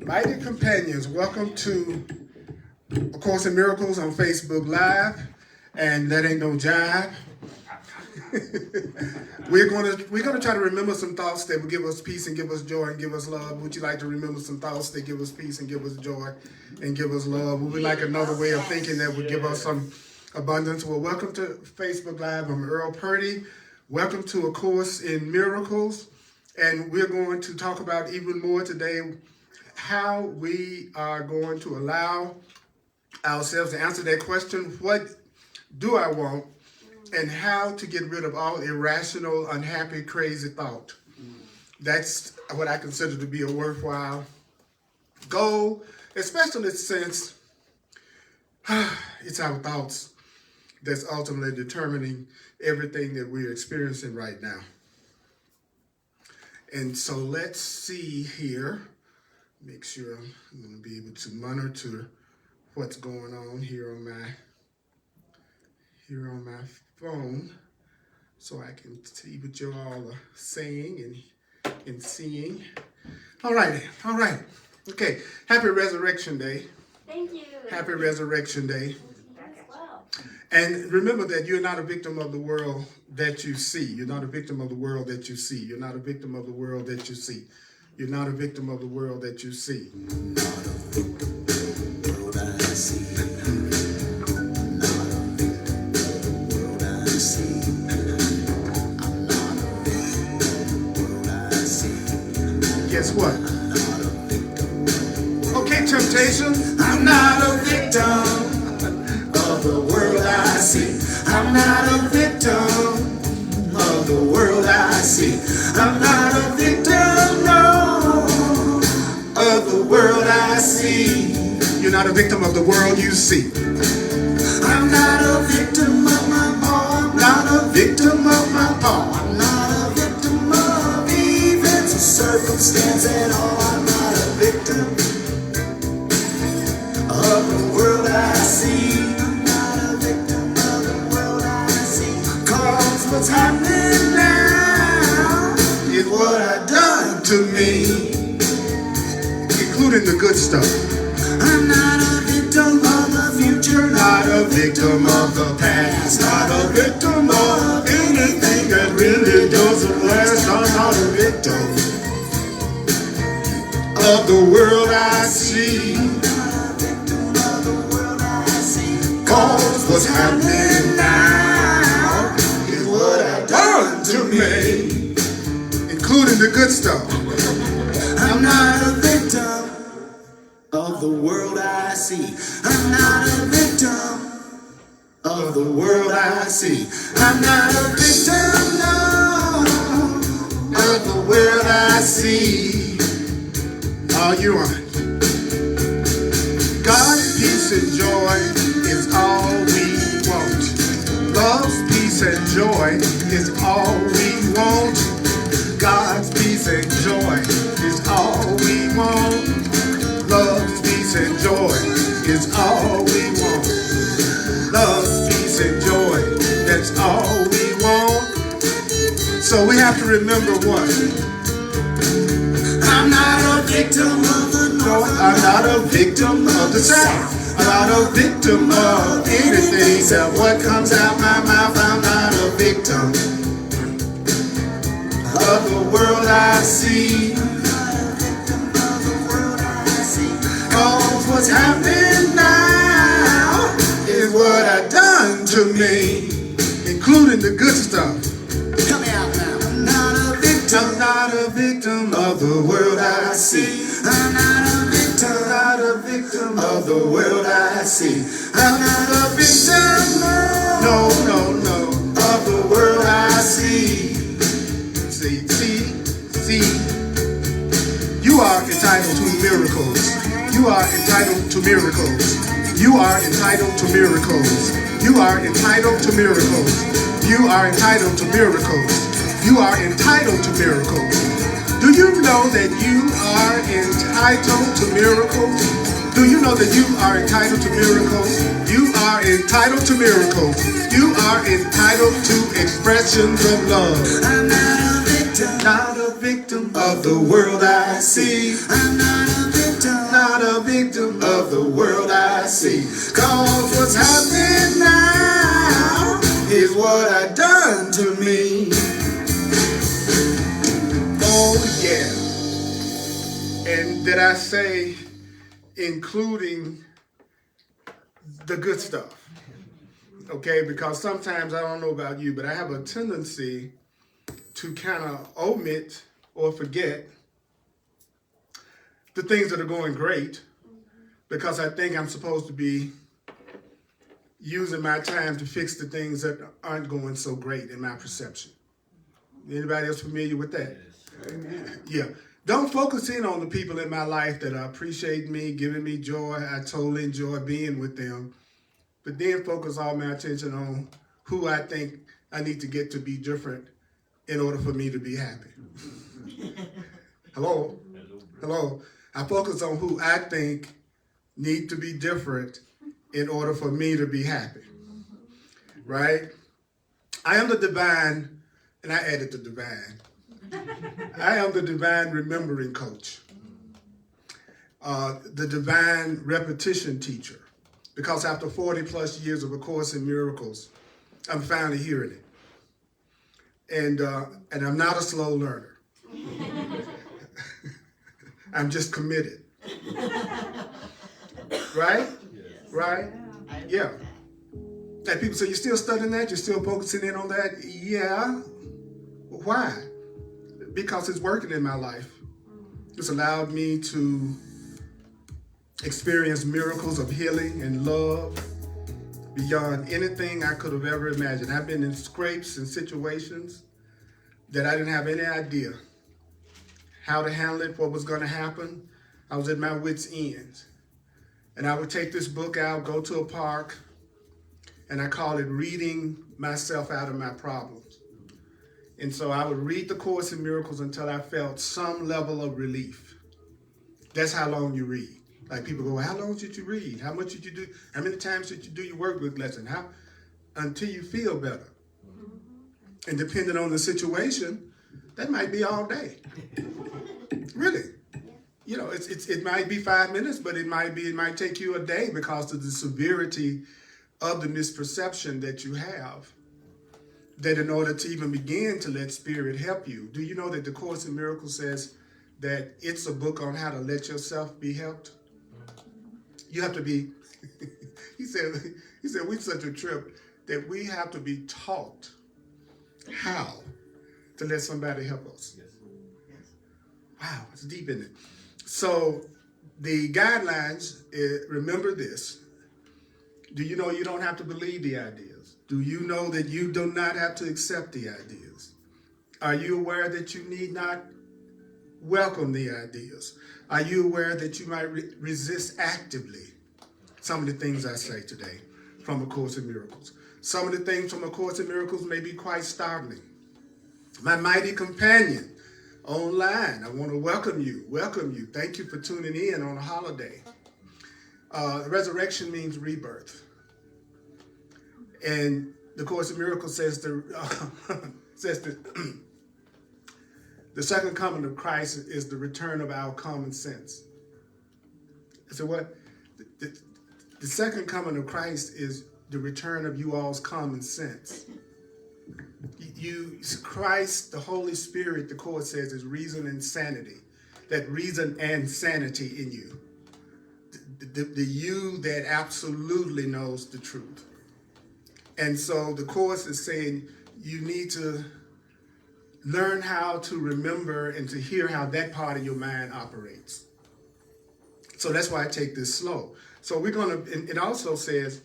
Mighty companions, welcome to A Course in Miracles on Facebook Live, and that ain't no jive. we're gonna try to remember some thoughts that will give us peace and give us joy and give us love. Would you like to remember some thoughts that give us peace and give us joy and give us love? Would we like another way of thinking that would give us some abundance? Well, welcome to Facebook Live. I'm Earl Purdy. Welcome to A Course in Miracles, and we're going to talk about even more today how we are going to allow ourselves to answer that question, what do I want, and how to get rid of all irrational, unhappy, crazy thought. That's what I consider to be a worthwhile goal, especially since it's our thoughts that's ultimately determining everything that we're experiencing right now. And so let's see here. Make sure I'm going to be able to monitor what's going on here on my phone, so I can see what you all are saying and seeing. All right. Okay. Happy Resurrection Day. Thank you. Happy Resurrection Day. Well. And remember that you're not a victim of the world that you see. You're not a victim of the world that you see. You're not a victim of the world that you see. You're not a victim of the world that you see. Not a victim of the world I see. Not a victim of the world I see. I'm not a victim of the world I see. Guess what? I'm not a victim of the world. Okay, Temptation. I'm not a victim of the world I see. I'm not a victim of the world I see. I'm not a victim, no, of the world I see. You're not a victim of the world you see. I'm not a victim of my paw. I'm not a victim of my paw. I'm not a victim of events or circumstance at all. I'm not a victim of the world I see. I'm not a victim of the world I see. 'Cause what's happening now is what I done to me. Including the good stuff. I'm not a victim of the future, not a victim of the past, not a victim of anything that really doesn't last. I'm not a victim of the world I see. I'm not a victim of the world I see. 'Cause what's happening now is what I done to me. Including the good stuff. I'm not a victim of the world I see. I'm not a victim of the world I see. I'm not a victim, no, of the world I see. All you want. God's peace and joy is all we want. Love's peace and joy is all we want. God's peace and joy is all we want. Love's peace and joy is all we want. Love's peace and joy, that's all we want. So we have to remember what? I'm not a victim of the North. I'm not a victim of the South. I'm not a victim of anything except what comes out my mouth. I'm not a victim of the world I see. Cause what's happening now is what I done to me, Including the good stuff. Come out now. I'm not a victim of the world I see. I'm not a victim of the world I see. I'm not a victim, No. of the world I see. See, you are entitled to miracles. You are entitled to miracles. You are entitled to miracles. You are entitled to miracles. You are entitled to miracles. You are entitled to miracles. Do you know that you are entitled to miracles? Do you know that you are entitled to miracles? You are entitled to miracles. You are entitled to expressions of love. I'm not a victim Not a victim of the world I see. I'm not a victim of the world I see. 'Cause what's happening now is what I done to me. Oh, yeah. And did I say including the good stuff? Okay, because sometimes, I don't know about you, but I have a tendency to kind of omit or forget the things that are going great because I think I'm supposed to be using my time to fix the things that aren't going so great in my perception. Anybody else familiar with that? Amen. Yeah. Don't focus in on the people in my life that appreciate me, giving me joy. I totally enjoy being with them. But then focus all my attention on who I think I need to get to be different in order for me to be happy. Hello? Hello? I focus on who I think need to be different in order for me to be happy. Right? I am the divine, and I added the divine. I am the divine remembering coach. The divine repetition teacher. Because after 40 plus years of A Course in Miracles, I'm finally hearing it. And I'm not a slow learner. I'm just committed. Right? Right? Yeah. And people say, you're still studying that? You're still focusing in on that? Yeah. Why? Because it's working in my life. It's allowed me to experience miracles of healing and love beyond anything I could have ever imagined. I've been in scrapes and situations that I didn't have any idea how to handle it, what was going to happen. I was at my wit's end. And I would take this book out, go to a park, and I call it reading myself out of my problems. And so I would read the Course in Miracles until I felt some level of relief. That's how long you read. Like people go, how long did you read? How much did you do? How many times did you do your workbook lesson? How? Until you feel better. And depending on the situation, that might be all day. Really. You know, it might be 5 minutes, but it might take you a day because of the severity of the misperception that you have. That in order to even begin to let Spirit help you. Do you know that the Course in Miracles says that it's a book on how to let yourself be helped? You have to be, he said, we're such a trip that we have to be taught how to let somebody help us. Wow, it's deep in it. So the guidelines, remember this. Do you know you don't have to believe the ideas? Do you know that you do not have to accept the ideas? Are you aware that you need not welcome the ideas? Are you aware that you might resist actively some of the things I say today from A Course in Miracles? Some of the things from A Course in Miracles may be quite startling. My mighty companion online, I want to welcome you. Thank you for tuning in on a holiday. Resurrection means rebirth. And the Course in Miracles says the second coming of Christ is the return of our common sense. I said, what? The second coming of Christ is the return of you all's common sense. Christ, the Holy Spirit, the Course says, is reason and sanity. That reason and sanity in you. The you that absolutely knows the truth. And so the Course is saying you need to learn how to remember and to hear how that part of your mind operates. So that's why I take this slow. So we're going to, it also says,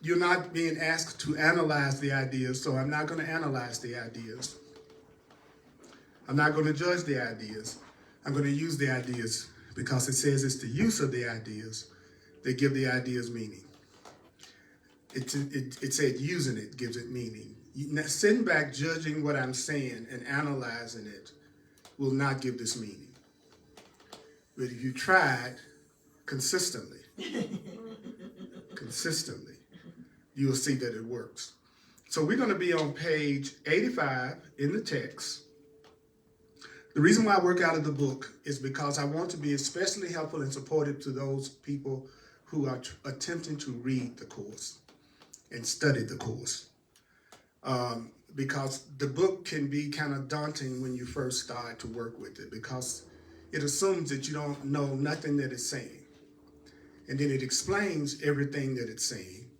you're not being asked to analyze the ideas, so I'm not going to analyze the ideas. I'm not going to judge the ideas. I'm going to use the ideas because it says it's the use of the ideas that give the ideas meaning. It said using it gives it meaning. Sitting back judging what I'm saying and analyzing it will not give this meaning. But if you try it consistently, you will see that it works. So we're going to be on page 85 in the text. The reason why I work out of the book is because I want to be especially helpful and supportive to those people who are attempting to read the course and study the course. Because the book can be kind of daunting when you first start to work with it, because it assumes that you don't know nothing that it's saying. And then it explains everything that it's saying.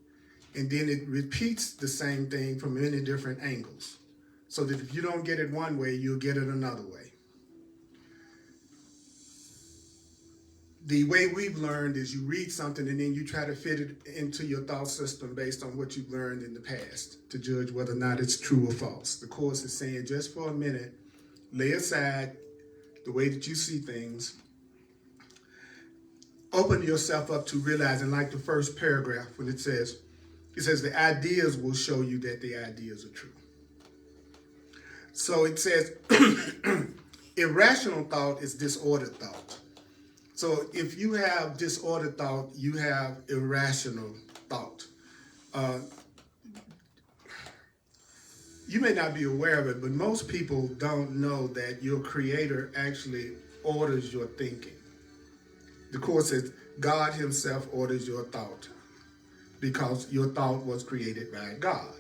And then it repeats the same thing from many different angles. So that if you don't get it one way, you'll get it another way. The way we've learned is you read something and then you try to fit it into your thought system based on what you've learned in the past to judge whether or not it's true or false. The Course is saying, just for a minute, lay aside the way that you see things. Open yourself up to realizing, like the first paragraph when it says the ideas will show you that the ideas are true. So it says irrational thought is disordered thought. So if you have disordered thought, you have irrational thought. You may not be aware of it, but most people don't know that your Creator actually orders your thinking. The Course says God Himself orders your thought because your thought was created by God.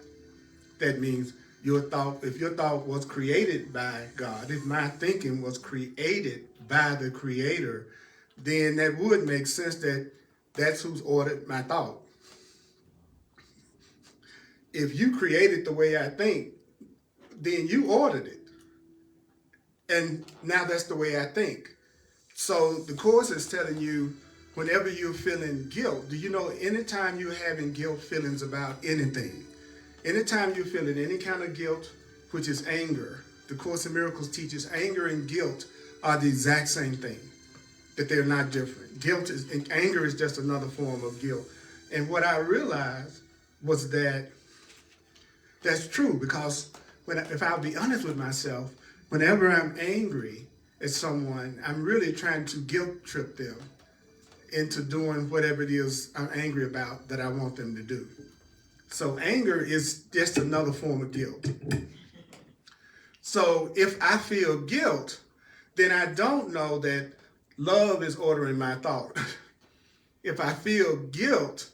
That means if your thought was created by God, if my thinking was created by the Creator, then that would make sense that that's who's ordered my thought. If you created the way I think, then you ordered it. And now that's the way I think. So the Course is telling you, whenever you're feeling guilt, do you know anytime you're having guilt feelings about anything, anytime you're feeling any kind of guilt, which is anger, the Course in Miracles teaches anger and guilt are the exact same thing, that they're not different. Anger is just another form of guilt. And what I realized was that that's true, because if I'll be honest with myself, whenever I'm angry at someone, I'm really trying to guilt trip them into doing whatever it is I'm angry about that I want them to do. So anger is just another form of guilt. So if I feel guilt, then I don't know that love is ordering my thought. If I feel guilt,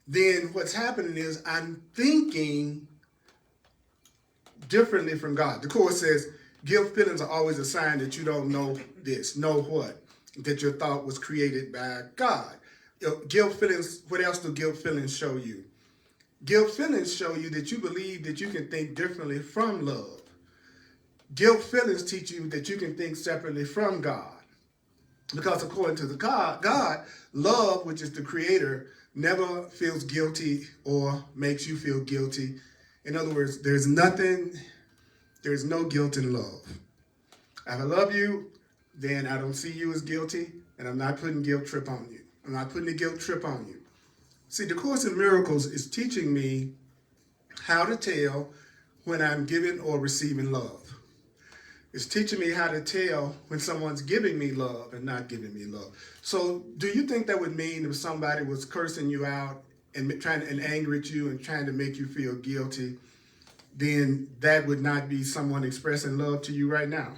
then what's happening is I'm thinking differently from God. The Course says guilt feelings are always a sign that you don't know this. Know what? That your thought was created by God. Guilt feelings, what else do guilt feelings show you? Guilt feelings show you that you believe that you can think differently from love. Guilt feelings teach you that you can think separately from God. Because according to God, love, which is the Creator, never feels guilty or makes you feel guilty. In other words, there's no guilt in love. If I love you, then I don't see you as guilty, and I'm not putting guilt trip on you. I'm not putting a guilt trip on you. See, the Course in Miracles is teaching me how to tell when I'm giving or receiving love. It's teaching me how to tell when someone's giving me love and not giving me love. So do you think that would mean if somebody was cursing you out and angry at you and trying to make you feel guilty, then that would not be someone expressing love to you right now?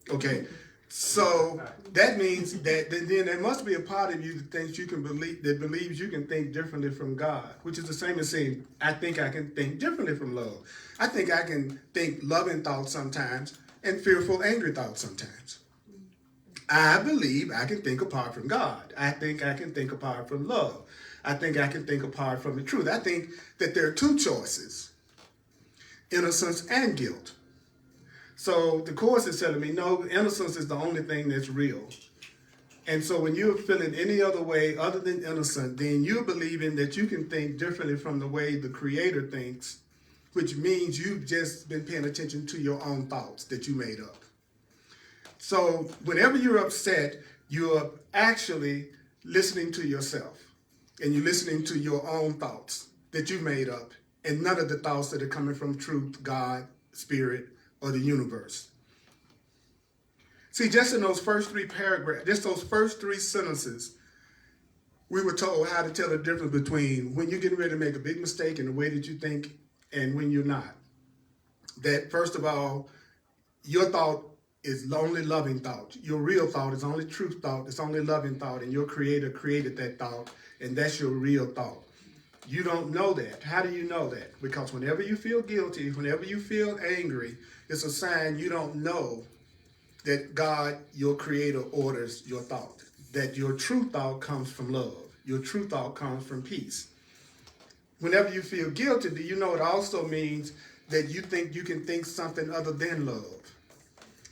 Okay, so that means that then there must be a part of you that thinks you can believes you can think differently from God, which is the same as saying, I think I can think differently from love. I think I can think loving thoughts sometimes and fearful, angry thoughts sometimes. I believe I can think apart from God. I think I can think apart from love. I think I can think apart from the truth. I think that there are two choices, innocence and guilt. So the Course is telling me, no, innocence is the only thing that's real. And so when you're feeling any other way other than innocent, then you're believing that you can think differently from the way the Creator thinks, which means you've just been paying attention to your own thoughts that you made up. So whenever you're upset, you're actually listening to yourself, and you're listening to your own thoughts that you made up, and none of the thoughts that are coming from truth, God, Spirit, or the universe. See, just in those first three paragraphs, just those first three sentences, we were told how to tell the difference between when you're getting ready to make a big mistake in the way that you think and when you're not. That, first of all, your thought is only loving thought. Your real thought is only truth thought. It's only loving thought, and your creator created that thought, and that's your real thought. You don't know that. How do you know that? Because whenever you feel guilty, whenever you feel angry, it's a sign you don't know that God, your creator, orders your thought. That your true thought comes from love. Your true thought comes from peace. Whenever you feel guilty, do you know it also means that you think you can think something other than love?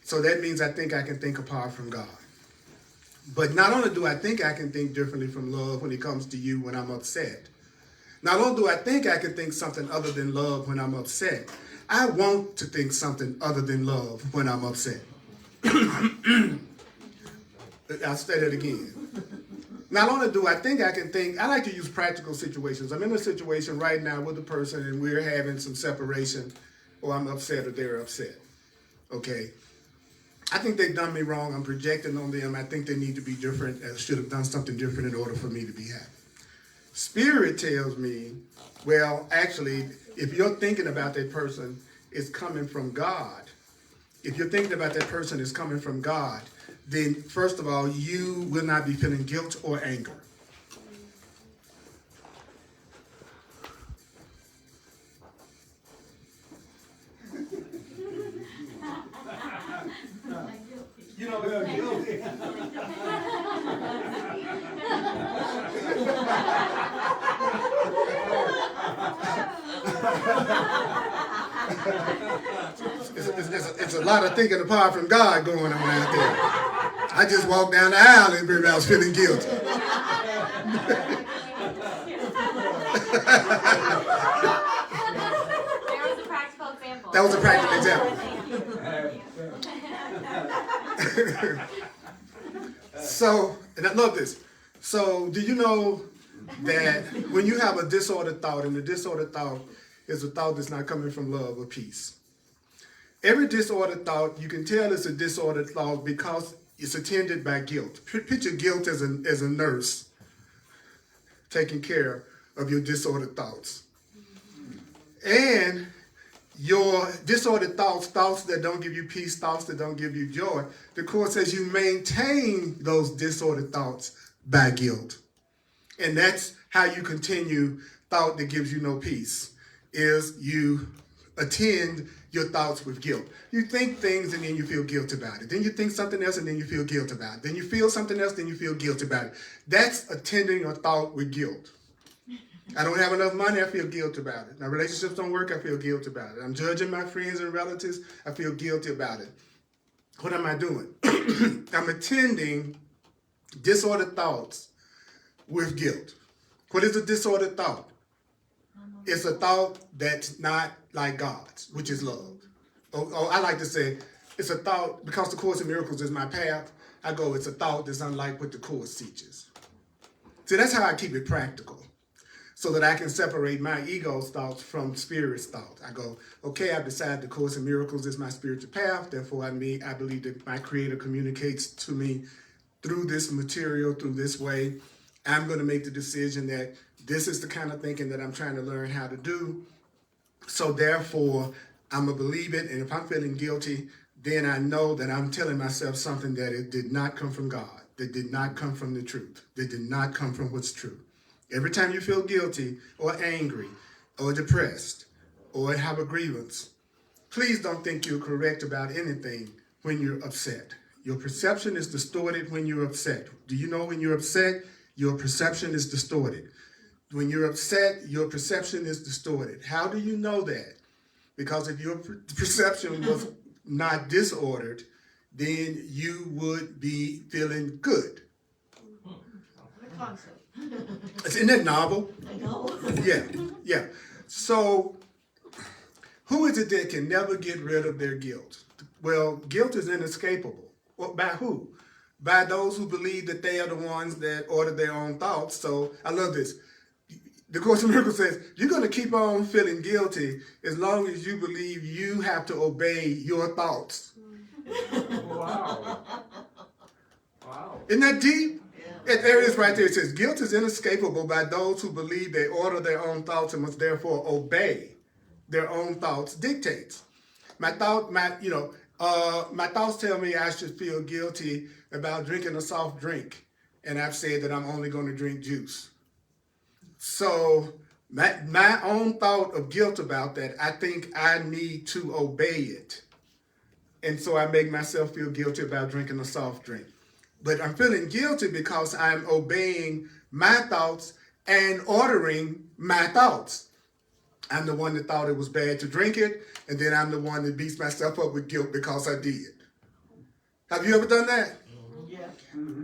So that means I think I can think apart from God. But not only do I think I can think differently from love when it comes to you when I'm upset, not only do I think I can think something other than love when I'm upset, I want to think something other than love when I'm upset. I'll say that again. Not only do I think I can think, I like to use practical situations. I'm in a situation right now with a person and we're having some separation, or I'm upset or they're upset. Okay? I think they've done me wrong. I'm projecting on them. I think they need to be different. I should have done something different in order for me to be happy. Spirit tells me, well, actually, if you're thinking about that person, it's coming from God. If you're thinking about that person is coming from God, then first of all, you will not be feeling guilt or anger. You know, they're guilty. It's a lot of thinking apart from God going on out there. I just walked down the aisle and everybody was feeling guilty. There was a practical example. That was a practical example. So, and I love this. So, do you know that when you have a disordered thought, and the disordered thought is a thought that's not coming from love or peace? Every disordered thought, you can tell it's a disordered thought because it's attended by guilt. Picture guilt as a nurse taking care of your disordered thoughts. And your disordered thoughts, thoughts that don't give you peace, thoughts that don't give you joy, the Court says you maintain those disordered thoughts by guilt. And that's how you continue thought that gives you no peace, is you attend your thoughts with guilt. You think things and then you feel guilt about it. Then you think something else and then you feel guilt about it. Then you feel something else, then you feel guilt about it. That's attending a thought with guilt. I don't have enough money, I feel guilt about it. My relationships don't work, I feel guilt about it. I'm judging my friends and relatives, I feel guilty about it. What am I doing? I'm attending disordered thoughts with guilt. What is a disordered thought? It's a thought that's not like God's, which is love. Or I like to say, it's a thought, because the Course in Miracles is my path, I go, it's a thought that's unlike what the Course teaches. See, that's how I keep it practical, so that I can separate my ego's thoughts from Spirit's thoughts. I go, okay, I've decided the Course in Miracles is my spiritual path, therefore I believe that my Creator communicates to me through this material, through this way. I'm going to make the decision that this is the kind of thinking that I'm trying to learn how to do. So therefore, I'm going to believe it. And if I'm feeling guilty, then I know that I'm telling myself something that it did not come from God, that did not come from the truth, that did not come from what's true. Every time you feel guilty or angry or depressed or have a grievance, please don't think you're correct about anything when you're upset. Your perception is distorted when you're upset. Do you know when you're upset, your perception is distorted? When you're upset, your perception is distorted. How do you know that? Because if your perception was not disordered, then you would be feeling good. Isn't that novel? I know. Yeah. So, who is it that can never get rid of their guilt? Well, guilt is inescapable. Well, by who? By those who believe that they are the ones that order their own thoughts. So, I love this. The Course in Miracles says, you're going to keep on feeling guilty as long as you believe you have to obey your thoughts. Wow. Wow. Isn't that deep? There it is right there. It says, guilt is inescapable by those who believe they order their own thoughts and must therefore obey their own thoughts' dictates. My thought, My thoughts tell me I should feel guilty about drinking a soft drink, and I've said that I'm only going to drink juice. So my own thought of guilt about that, I think I need to obey it. And so I make myself feel guilty about drinking a soft drink. But I'm feeling guilty because I'm obeying my thoughts and ordering my thoughts. I'm the one that thought it was bad to drink it, and then I'm the one that beats myself up with guilt because I did. Have you ever done that? Yeah.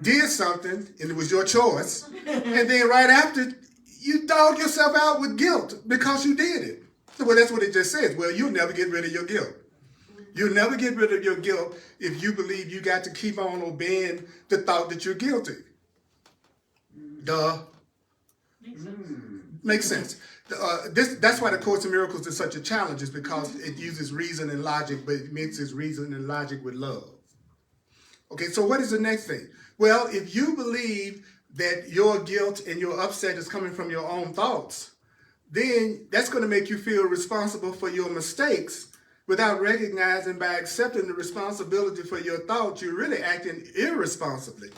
Did something, and it was your choice, and then right after, you dog yourself out with guilt because you did it. Well, that's what it just says. Well, you'll never get rid of your guilt. You'll never get rid of your guilt if you believe you got to keep on obeying the thought that you're guilty. Duh. Makes sense. That's why the Course in Miracles is such a challenge, is because it uses reason and logic, but it mixes reason and logic with love. Okay, so what is the next thing? Well, if you believe that your guilt and your upset is coming from your own thoughts, then that's going to make you feel responsible for your mistakes without recognizing, by accepting the responsibility for your thoughts, you're really acting irresponsibly.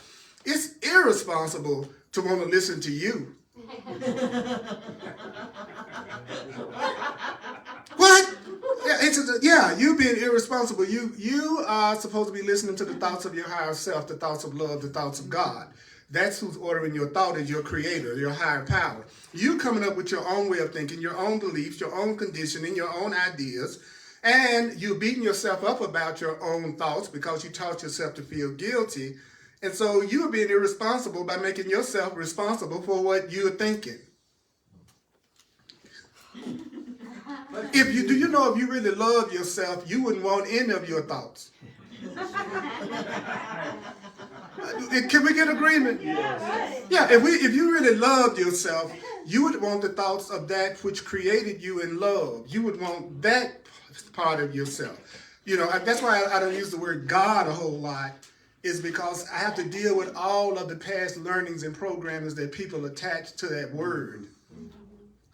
It's irresponsible to want to listen to you. What? Yeah, you being irresponsible. You are supposed to be listening to the thoughts of your higher self, the thoughts of love, the thoughts of God. That's who's ordering your thought, is your creator, your higher power. You coming up with your own way of thinking, your own beliefs, your own conditioning, your own ideas, and you're beating yourself up about your own thoughts because you taught yourself to feel guilty. And so you're being irresponsible by making yourself responsible for what you're thinking. Do you know if you really love yourself, you wouldn't want any of your thoughts? Can we get agreement? Yeah, if you really loved yourself, you would want the thoughts of that which created you in love. You would want that part of yourself. You know, that's why I don't use the word God a whole lot, is because I have to deal with all of the past learnings and programmings that people attach to that word.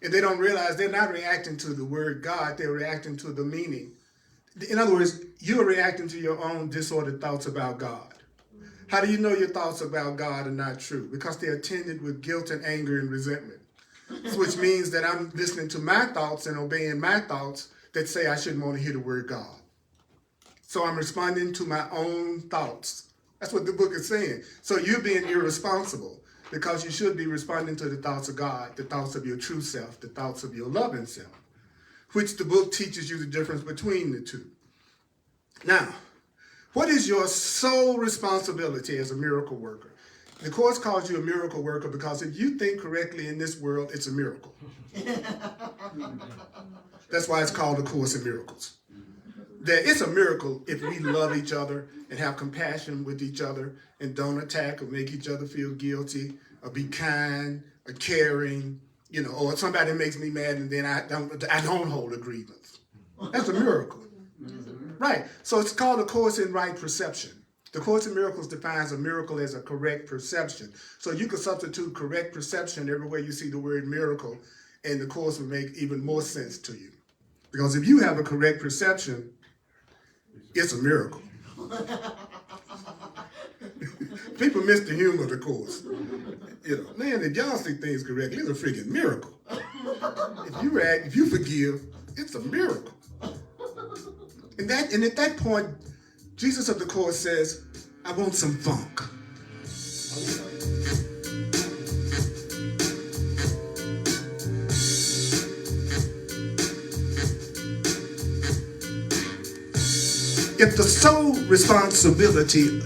And they don't realize they're not reacting to the word God, they're reacting to the meaning. In other words, you're reacting to your own disordered thoughts about God. How do you know your thoughts about God are not true? Because they're attended with guilt and anger and resentment. Which means that I'm listening to my thoughts and obeying my thoughts that say I shouldn't want to hear the word God. So I'm responding to my own thoughts. That's what the book is saying. So you're being irresponsible because you should be responding to the thoughts of God, the thoughts of your true self, the thoughts of your loving self, which the book teaches you the difference between the two. Now, what is your sole responsibility as a miracle worker? The Course calls you a miracle worker because if you think correctly in this world, it's a miracle. That's why it's called the Course in Miracles. It's a miracle if we love each other and have compassion with each other and don't attack or make each other feel guilty or be kind or caring, you know, or somebody makes me mad and then I don't hold a grievance. That's a miracle. Right. So it's called a Course in Right Perception. The Course in Miracles defines a miracle as a correct perception. So you can substitute correct perception everywhere you see the word miracle, and the Course will make even more sense to you. Because if you have a correct perception, it's a miracle. People miss the humor of the Course. You know, man, if y'all see things correctly, it's a freaking miracle. If you forgive, it's a miracle. And at that point, Jesus of the Course says, I want some funk. If the sole responsibility,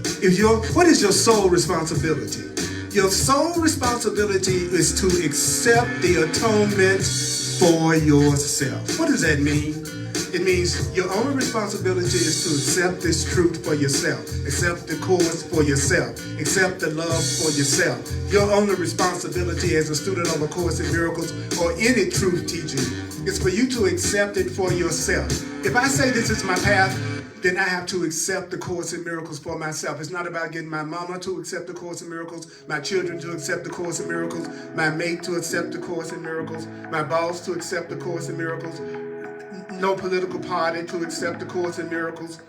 what is your sole responsibility? Your sole responsibility is to accept the atonement for yourself. What does that mean? It means your only responsibility is to accept this truth for yourself. Accept the Course for yourself. Accept the love for yourself. Your only responsibility as a student of A Course in Miracles or any truth teaching is for you to accept it for yourself. If I say this is my path, then I have to accept the Course in Miracles for myself. It's not about getting my mama to accept the Course in Miracles, my children to accept the Course in Miracles, my mate to accept the Course in Miracles, my boss to accept the Course in Miracles, no political party to accept the Course in Miracles.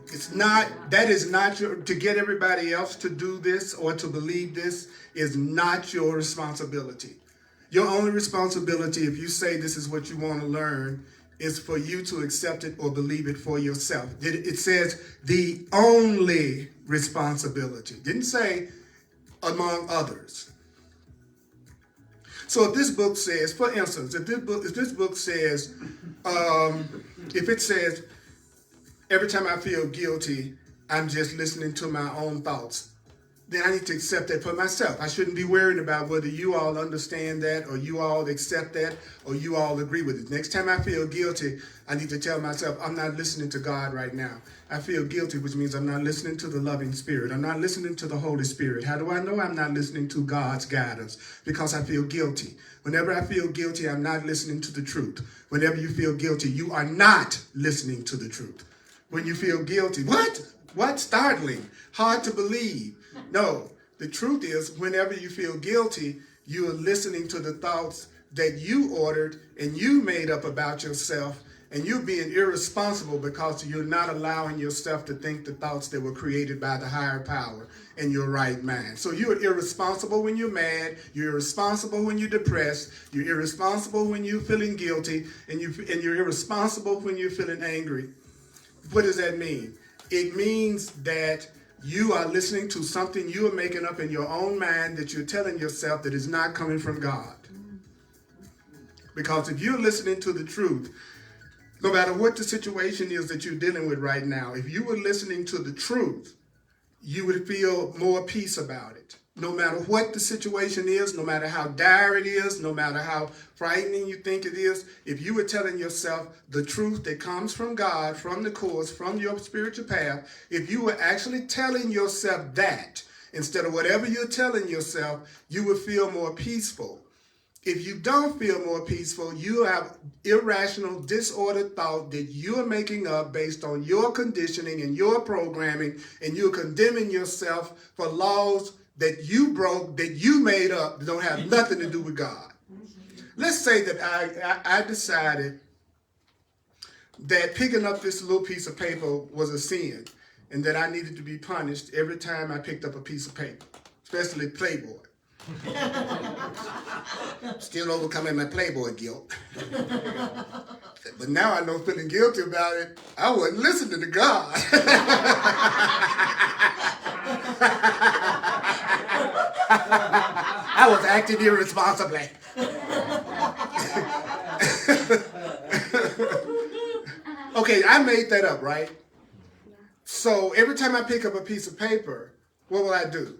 That is not to get everybody else to do this or to believe this is not your responsibility. Your only responsibility, if you say this is what you want to learn, is for you to accept it or believe it for yourself. It says the only responsibility. Didn't say among others. So if this book says, for instance, if this book says, if it says, every time I feel guilty, I'm just listening to my own thoughts, then I need to accept that for myself. I shouldn't be worried about whether you all understand that or you all accept that or you all agree with it. Next time I feel guilty, I need to tell myself, I'm not listening to God right now. I feel guilty, which means I'm not listening to the loving Spirit. I'm not listening to the Holy Spirit. How do I know I'm not listening to God's guidance? Because I feel guilty. Whenever I feel guilty, I'm not listening to the truth. Whenever you feel guilty, you are not listening to the truth. When you feel guilty, what? What? Startling. Hard to believe. No, the truth is, whenever you feel guilty, you are listening to the thoughts that you ordered and you made up about yourself, and you're being irresponsible because you're not allowing yourself to think the thoughts that were created by the higher power in your right mind. So you're irresponsible when you're mad, you're irresponsible when you're depressed, you're irresponsible when you're feeling guilty, and you're irresponsible when you're feeling angry. What does that mean? It means that you are listening to something you are making up in your own mind that you're telling yourself that is not coming from God. Because if you're listening to the truth, no matter what the situation is that you're dealing with right now, if you were listening to the truth, you would feel more peace about it. No matter what the situation is, no matter how dire it is, no matter how frightening you think it is, if you were telling yourself the truth that comes from God, from the course, from your spiritual path, if you were actually telling yourself that, instead of whatever you're telling yourself, you would feel more peaceful. If you don't feel more peaceful, you have irrational, disordered thought that you're making up based on your conditioning and your programming, and you're condemning yourself for laws that you broke, that you made up, that don't have nothing to do with God. Let's say that I decided that picking up this little piece of paper was a sin, and that I needed to be punished every time I picked up a piece of paper, especially Playboy. Still overcoming my Playboy guilt. But now I know, feeling guilty about it, I wasn't listening to God. I was acting irresponsibly. Okay, I made that up, right? So every time I pick up a piece of paper, what will I do?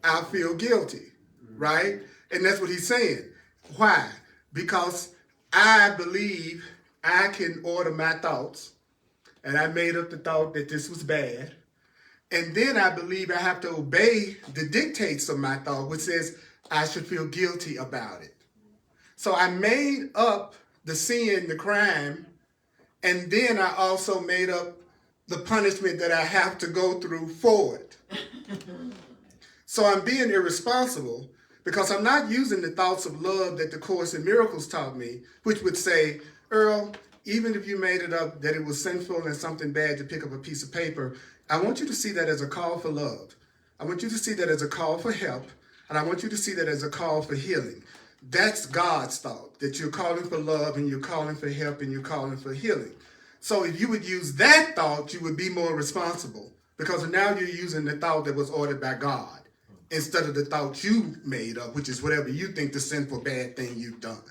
I'll feel guilty, right? And that's what he's saying. Why? Because I believe I can order my thoughts, and I made up the thought that this was bad. And then I believe I have to obey the dictates of my thought, which says I should feel guilty about it. So I made up the sin, the crime, and then I also made up the punishment that I have to go through for it. So I'm being irresponsible because I'm not using the thoughts of love that the Course in Miracles taught me, which would say, Earl, even if you made it up that it was sinful and something bad to pick up a piece of paper, I want you to see that as a call for love. I want you to see that as a call for help, and I want you to see that as a call for healing. That's God's thought, that you're calling for love and you're calling for help and you're calling for healing. So if you would use that thought, you would be more responsible, because now you're using the thought that was ordered by God instead of the thought you made up, which is whatever you think the sinful bad thing you've done.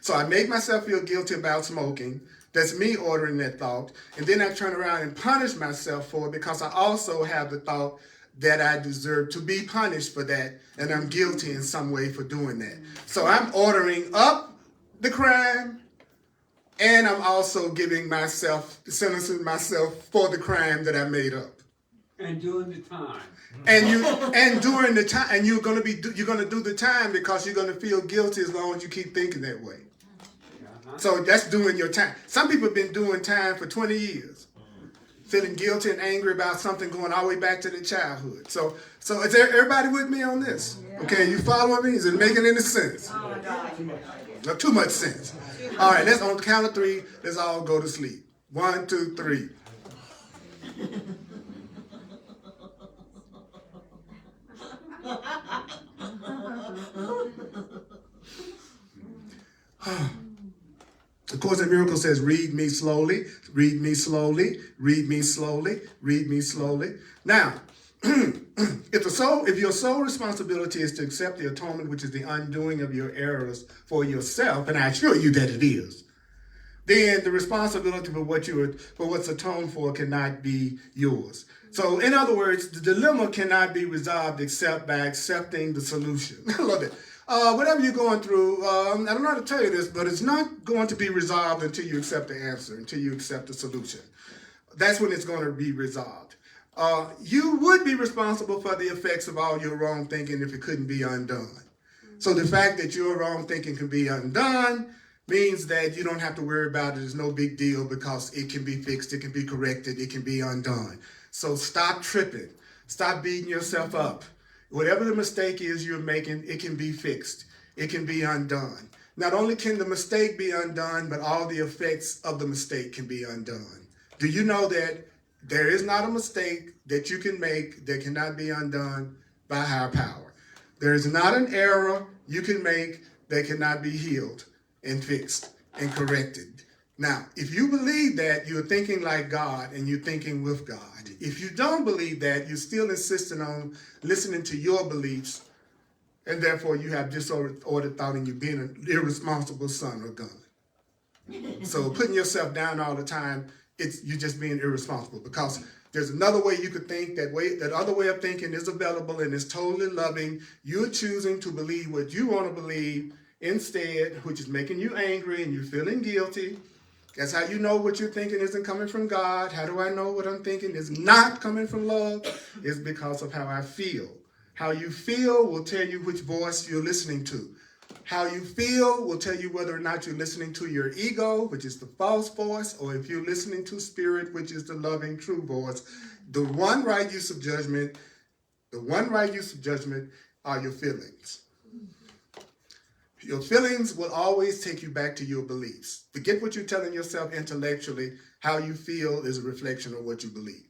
So I make myself feel guilty about smoking. That's me ordering that thought. And then I turn around and punish myself for it because I also have the thought that I deserve to be punished for that, and I'm guilty in some way for doing that. So I'm ordering up the crime, and I'm also giving myself, sentencing myself for the crime that I made up. And doing the time. And during the time, and you're gonna do the time because you're gonna feel guilty as long as you keep thinking that way. So that's doing your time. Some people have been doing time for 20 years, feeling guilty and angry about something going all the way back to their childhood. So is everybody with me on this? Okay, you following me? Is it making any sense? Not too much sense. All right, let's on the count of three. Let's all go to sleep. 1, 2, 3. The Course in Miracles says, read me slowly, read me slowly, read me slowly, read me slowly. Now, if your sole responsibility is to accept the atonement, which is the undoing of your errors for yourself, and I assure you that it is, then the responsibility for what's atoned for cannot be yours. So, in other words, the dilemma cannot be resolved except by accepting the solution. I love it. Whatever you're going through, I don't know how to tell you this, but it's not going to be resolved until you accept the answer, until you accept the solution. That's when it's going to be resolved. You would be responsible for the effects of all your wrong thinking if it couldn't be undone. So the fact that your wrong thinking can be undone means that you don't have to worry about it. It's no big deal because it can be fixed, it can be corrected, it can be undone. So stop tripping. Stop beating yourself up. Whatever the mistake is you're making, it can be fixed. It can be undone. Not only can the mistake be undone, but all the effects of the mistake can be undone. Do you know that there is not a mistake that you can make that cannot be undone by higher power? There is not an error you can make that cannot be healed and fixed and corrected. Now, if you believe that, you're thinking like God and you're thinking with God. If you don't believe that, you're still insisting on listening to your beliefs, and therefore you have disordered thought and you're being an irresponsible son or gun. So putting yourself down all the time, you're just being irresponsible, because there's another way you could think. That other way of thinking is available and is totally loving. You're choosing to believe what you want to believe instead, which is making you angry and you're feeling guilty. That's how you know what you're thinking isn't coming from God. How do I know what I'm thinking is not coming from love? It's because of how I feel. How you feel will tell you which voice you're listening to. How you feel will tell you whether or not you're listening to your ego, which is the false voice, or if you're listening to spirit, which is the loving, true voice. The one right use of judgment are your feelings. Your feelings will always take you back to your beliefs. Forget what you're telling yourself intellectually. How you feel is a reflection of what you believe.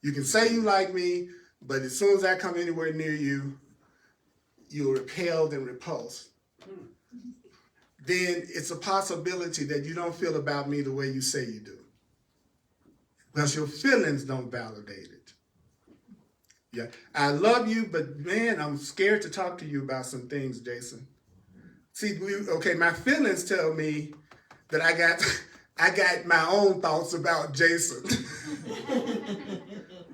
You can say you like me, but as soon as I come anywhere near you, you're repelled and repulsed. Then it's a possibility that you don't feel about me the way you say you do, because your feelings don't validate it. Yeah, I love you, but man, I'm scared to talk to you about some things, Jason. See, my feelings tell me that I got my own thoughts about Jason.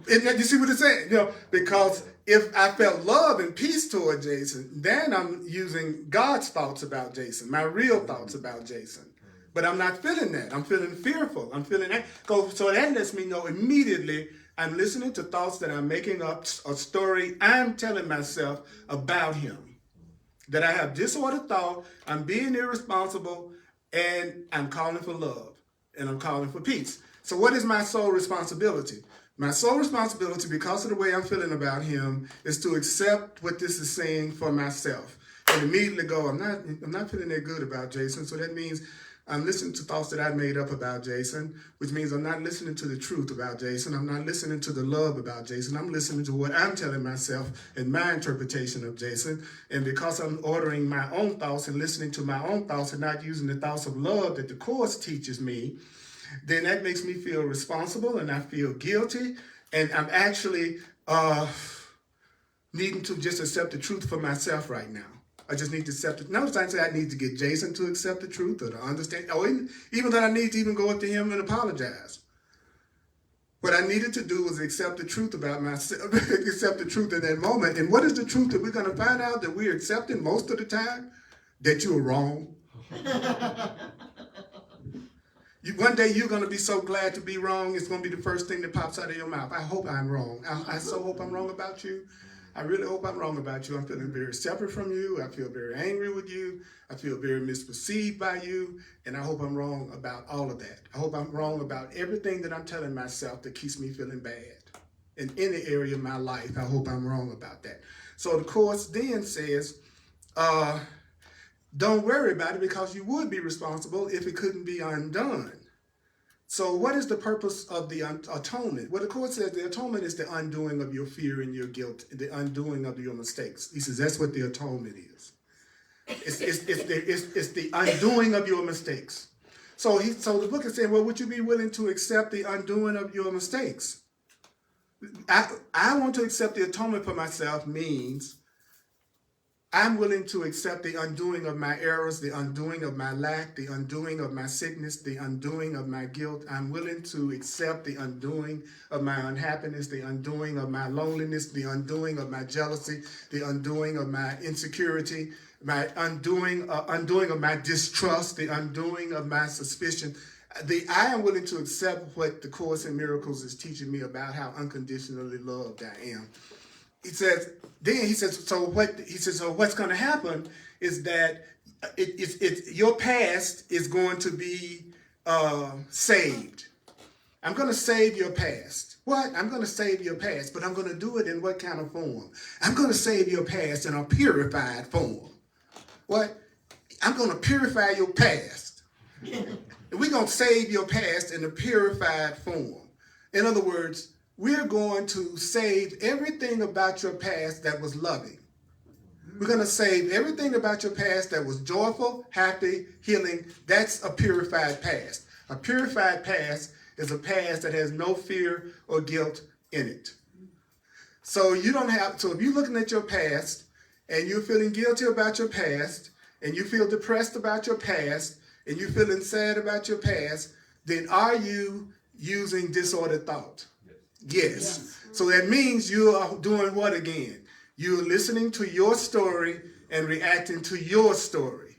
You see what it's saying? Because if I felt love and peace toward Jason, then I'm using God's thoughts about Jason, my real thoughts about Jason. But I'm not feeling that. I'm feeling fearful. I'm feeling that. So that lets me know immediately I'm listening to thoughts that I'm making up, a story I'm telling myself about him. That I have disordered thought, I'm being irresponsible, and I'm calling for love, and I'm calling for peace. So what is my sole responsibility? My sole responsibility, because of the way I'm feeling about him, is to accept what this is saying for myself. And immediately go, I'm not feeling that good about Jason, so that means I'm listening to thoughts that I made up about Jason, which means I'm not listening to the truth about Jason. I'm not listening to the love about Jason. I'm listening to what I'm telling myself and my interpretation of Jason. And because I'm ordering my own thoughts and listening to my own thoughts and not using the thoughts of love that the Course teaches me, then that makes me feel responsible and I feel guilty. And I'm actually needing to just accept the truth for myself right now. I just need to accept it. Now, I say I need to get Jason to accept the truth or to understand, or even that I need to even go up to him and apologize. What I needed to do was accept the truth about myself, accept the truth in that moment. And what is the truth that we're going to find out that we're accepting most of the time? That you're wrong. One day you're going to be so glad to be wrong, it's going to be the first thing that pops out of your mouth. I hope I'm wrong. I so hope I'm wrong about you. I really hope I'm wrong about you. I'm feeling very separate from you. I feel very angry with you. I feel very misperceived by you. And I hope I'm wrong about all of that. I hope I'm wrong about everything that I'm telling myself that keeps me feeling bad. In any area of my life, I hope I'm wrong about that. So the Course then says, don't worry about it, because you would be responsible if it couldn't be undone. So what is the purpose of the atonement? Well, the court says the atonement is the undoing of your fear and your guilt, the undoing of your mistakes. He says that's what the atonement is. It's the undoing of your mistakes. So the book is saying, well, would you be willing to accept the undoing of your mistakes? I want to accept the atonement for myself means I'm willing to accept the undoing of my errors, the undoing of my lack, the undoing of my sickness, the undoing of my guilt. I'm willing to accept the undoing of my unhappiness, the undoing of my loneliness, the undoing of my jealousy, the undoing of my insecurity, my undoing of my distrust, the undoing of my suspicion. I am willing to accept what the Course in Miracles is teaching me about how unconditionally loved I am. He says, so what's going to happen is that your past is going to be saved. I'm going to save your past. What? I'm going to save your past, but I'm going to do it in what kind of form? I'm going to save your past in a purified form. What? I'm going to purify your past. And we're going to save your past in a purified form. In other words, we're going to save everything about your past that was loving. We're going to save everything about your past that was joyful, happy, healing. That's a purified past. A purified past is a past that has no fear or guilt in it. So if you're looking at your past and you're feeling guilty about your past and you feel depressed about your past and you're feeling sad about your past, then are you using disordered thought? Yes. So that means you are doing what again? You're listening to your story and reacting to your story.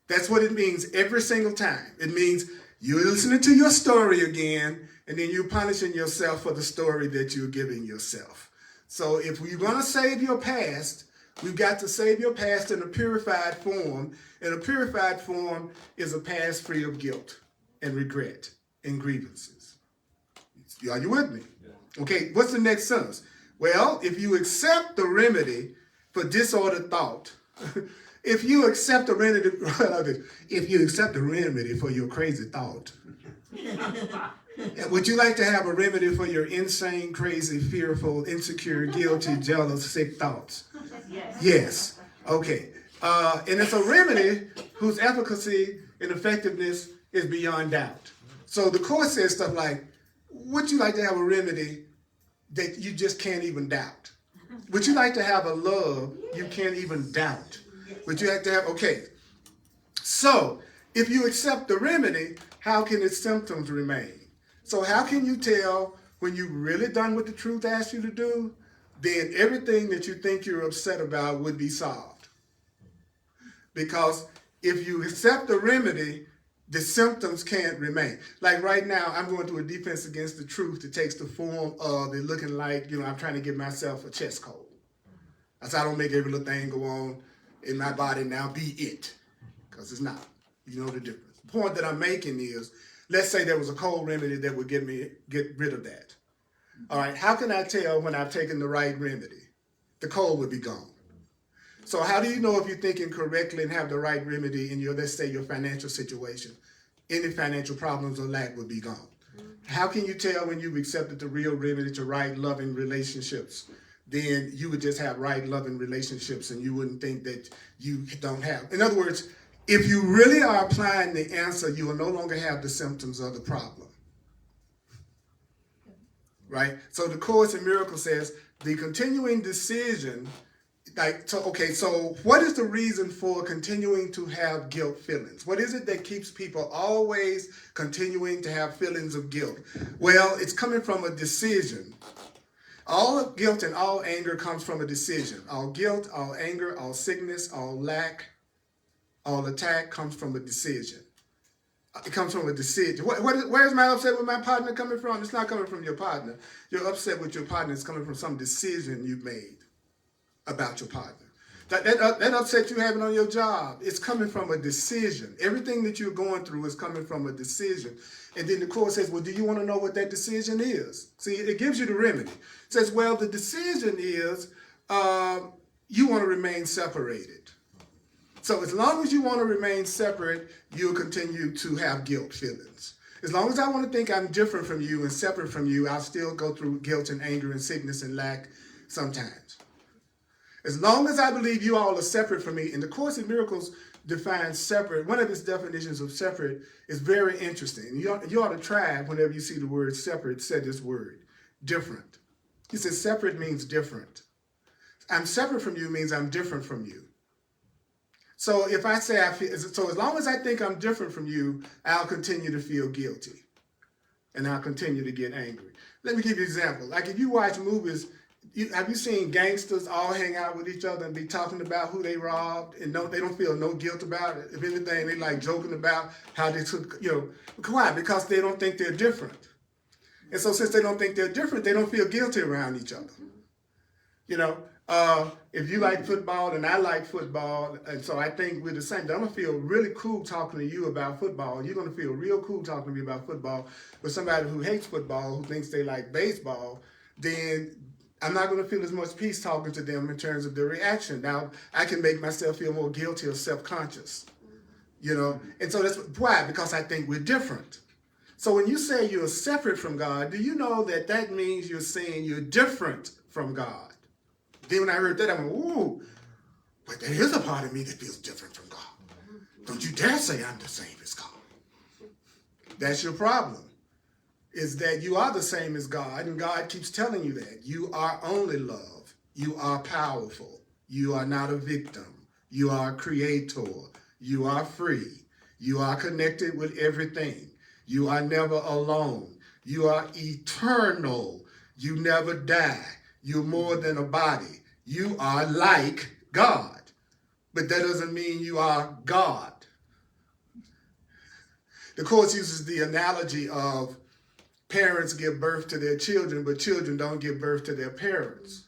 That's what it means every single time. It means you're listening to your story again, and then you're punishing yourself for the story that you're giving yourself. So if we want to save your past, we've got to save your past in a purified form. And a purified form is a past free of guilt and regret and grievances. Are you with me? Okay, what's the next sentence? Well, if you accept the remedy for disordered thought, if you accept the remedy for your crazy thought, would you like to have a remedy for your insane, crazy, fearful, insecure, guilty, jealous, sick thoughts? Yes. Okay. And it's a remedy whose efficacy and effectiveness is beyond doubt. So the Course says stuff like, would you like to have a remedy that you just can't even doubt? Would you like to have a love you can't even doubt? Would you like to have, okay. So if you accept the remedy, how can its symptoms remain? So how can you tell when you've really done what the truth asks you to do? Then everything that you think you're upset about would be solved. Because if you accept the remedy, the symptoms can't remain. Like right now, I'm going through a defense against the truth that takes the form of it looking like, I'm trying to give myself a chest cold. So I don't make every little thing go on in my body now be it. Because it's not. You know the difference. The point that I'm making is, let's say there was a cold remedy that would get rid of that. All right, how can I tell when I've taken the right remedy? The cold would be gone. So how do you know if you're thinking correctly and have the right remedy in your, let's say, your financial situation? Any financial problems or lack would be gone. How can you tell when you've accepted the real remedy to right, loving relationships? Then you would just have right, loving relationships and you wouldn't think that you don't have. In other words, if you really are applying the answer, you will no longer have the symptoms of the problem. Right? So the Course in Miracles says the continuing decision. So what is the reason for continuing to have guilt feelings? What is it that keeps people always continuing to have feelings of guilt? Well, it's coming from a decision. All guilt and all anger comes from a decision. All guilt, all anger, all sickness, all lack, all attack comes from a decision. It comes from a decision. Where's my upset with my partner coming from? It's not coming from your partner. Your upset with your partner is coming from some decision you've made about your partner. That upset you're having on your job, it's coming from a decision. Everything that you're going through is coming from a decision. And then the Course says, well, do you want to know what that decision is? See, it gives you the remedy. It says, well, the decision is you want to remain separated. So as long as you want to remain separate, you'll continue to have guilt feelings. As long as I want to think I'm different from you and separate from you, I'll still go through guilt and anger and sickness and lack sometimes. As long as I believe you all are separate from me, and the Course in Miracles defines separate, one of its definitions of separate is very interesting. You ought to try, whenever you see the word separate, say this word, different. He says separate means different. I'm separate from you means I'm different from you. So if I say so as long as I think I'm different from you, I'll continue to feel guilty. And I'll continue to get angry. Let me give you an example. Like if you watch movies, have you seen gangsters all hang out with each other and be talking about who they robbed and they don't feel no guilt about it? If anything, they like joking about how they took, why? Because they don't think they're different. And so since they don't think they're different, they don't feel guilty around each other. If you like football and I like football, and so I think we're the same, then I'm going to feel really cool talking to you about football. You're going to feel real cool talking to me about football. But somebody who hates football, who thinks they like baseball, then I'm not going to feel as much peace talking to them in terms of their reaction. Now, I can make myself feel more guilty or self-conscious, And so that's why, because I think we're different. So when you say you're separate from God, do you know that means you're saying you're different from God? Then when I heard that, I went, ooh, but there is a part of me that feels different from God. Don't you dare say I'm the same as God. That's your problem, is that you are the same as God, and God keeps telling you that. You are only love. You are powerful. You are not a victim. You are a creator. You are free. You are connected with everything. You are never alone. You are eternal. You never die. You're more than a body. You are like God. But that doesn't mean you are God. The Course uses the analogy of parents give birth to their children, but children don't give birth to their parents.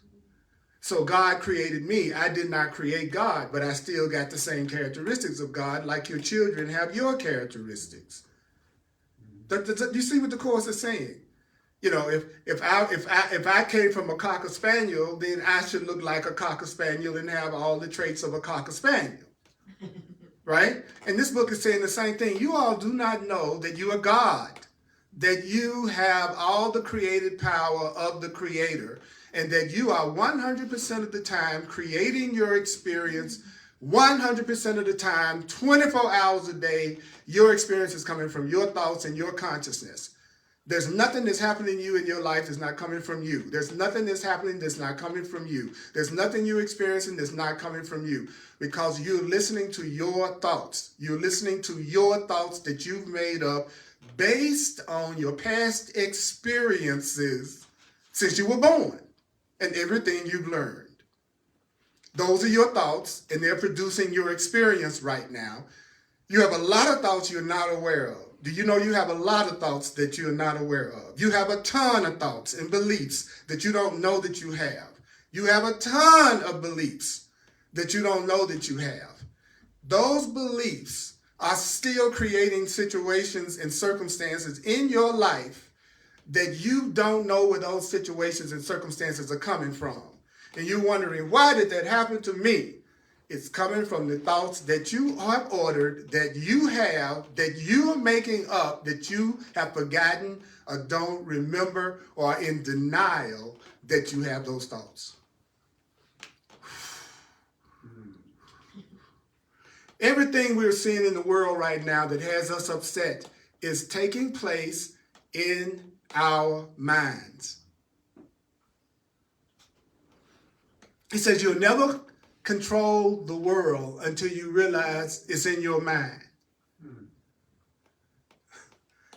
So God created me. I did not create God, but I still got the same characteristics of God, like your children have your characteristics. Do you see what the Course is saying? If I came from a Cocker Spaniel, then I should look like a Cocker Spaniel and have all the traits of a Cocker Spaniel. Right? And this book is saying the same thing. You all do not know that you are God, that you have all the created power of the Creator, and that you are 100% of the time creating your experience, 100% of the time, 24 hours a day. Your experience is coming from your thoughts and your consciousness. There's nothing that's happening to you in your life that's not coming from you. There's nothing that's happening that's not coming from you. There's nothing you're experiencing that's not coming from you, because you're listening to your thoughts. You're listening to your thoughts that you've made up based on your past experiences since you were born and everything you've learned. Those are your thoughts, and they're producing your experience right now. You have a lot of thoughts you're not aware of. Do you know you have a lot of thoughts that you're not aware of? You have a ton of thoughts and beliefs that you don't know that you have. You have a ton of beliefs that you don't know that you have. Those beliefs are still creating situations and circumstances in your life that you don't know where those situations and circumstances are coming from. And you're wondering, why did that happen to me? It's coming from the thoughts that you have ordered, that you have, that you are making up, that you have forgotten or don't remember, or are in denial that you have those thoughts. Everything we're seeing in the world right now that has us upset is taking place in our minds. He says you'll never control the world until you realize it's in your mind.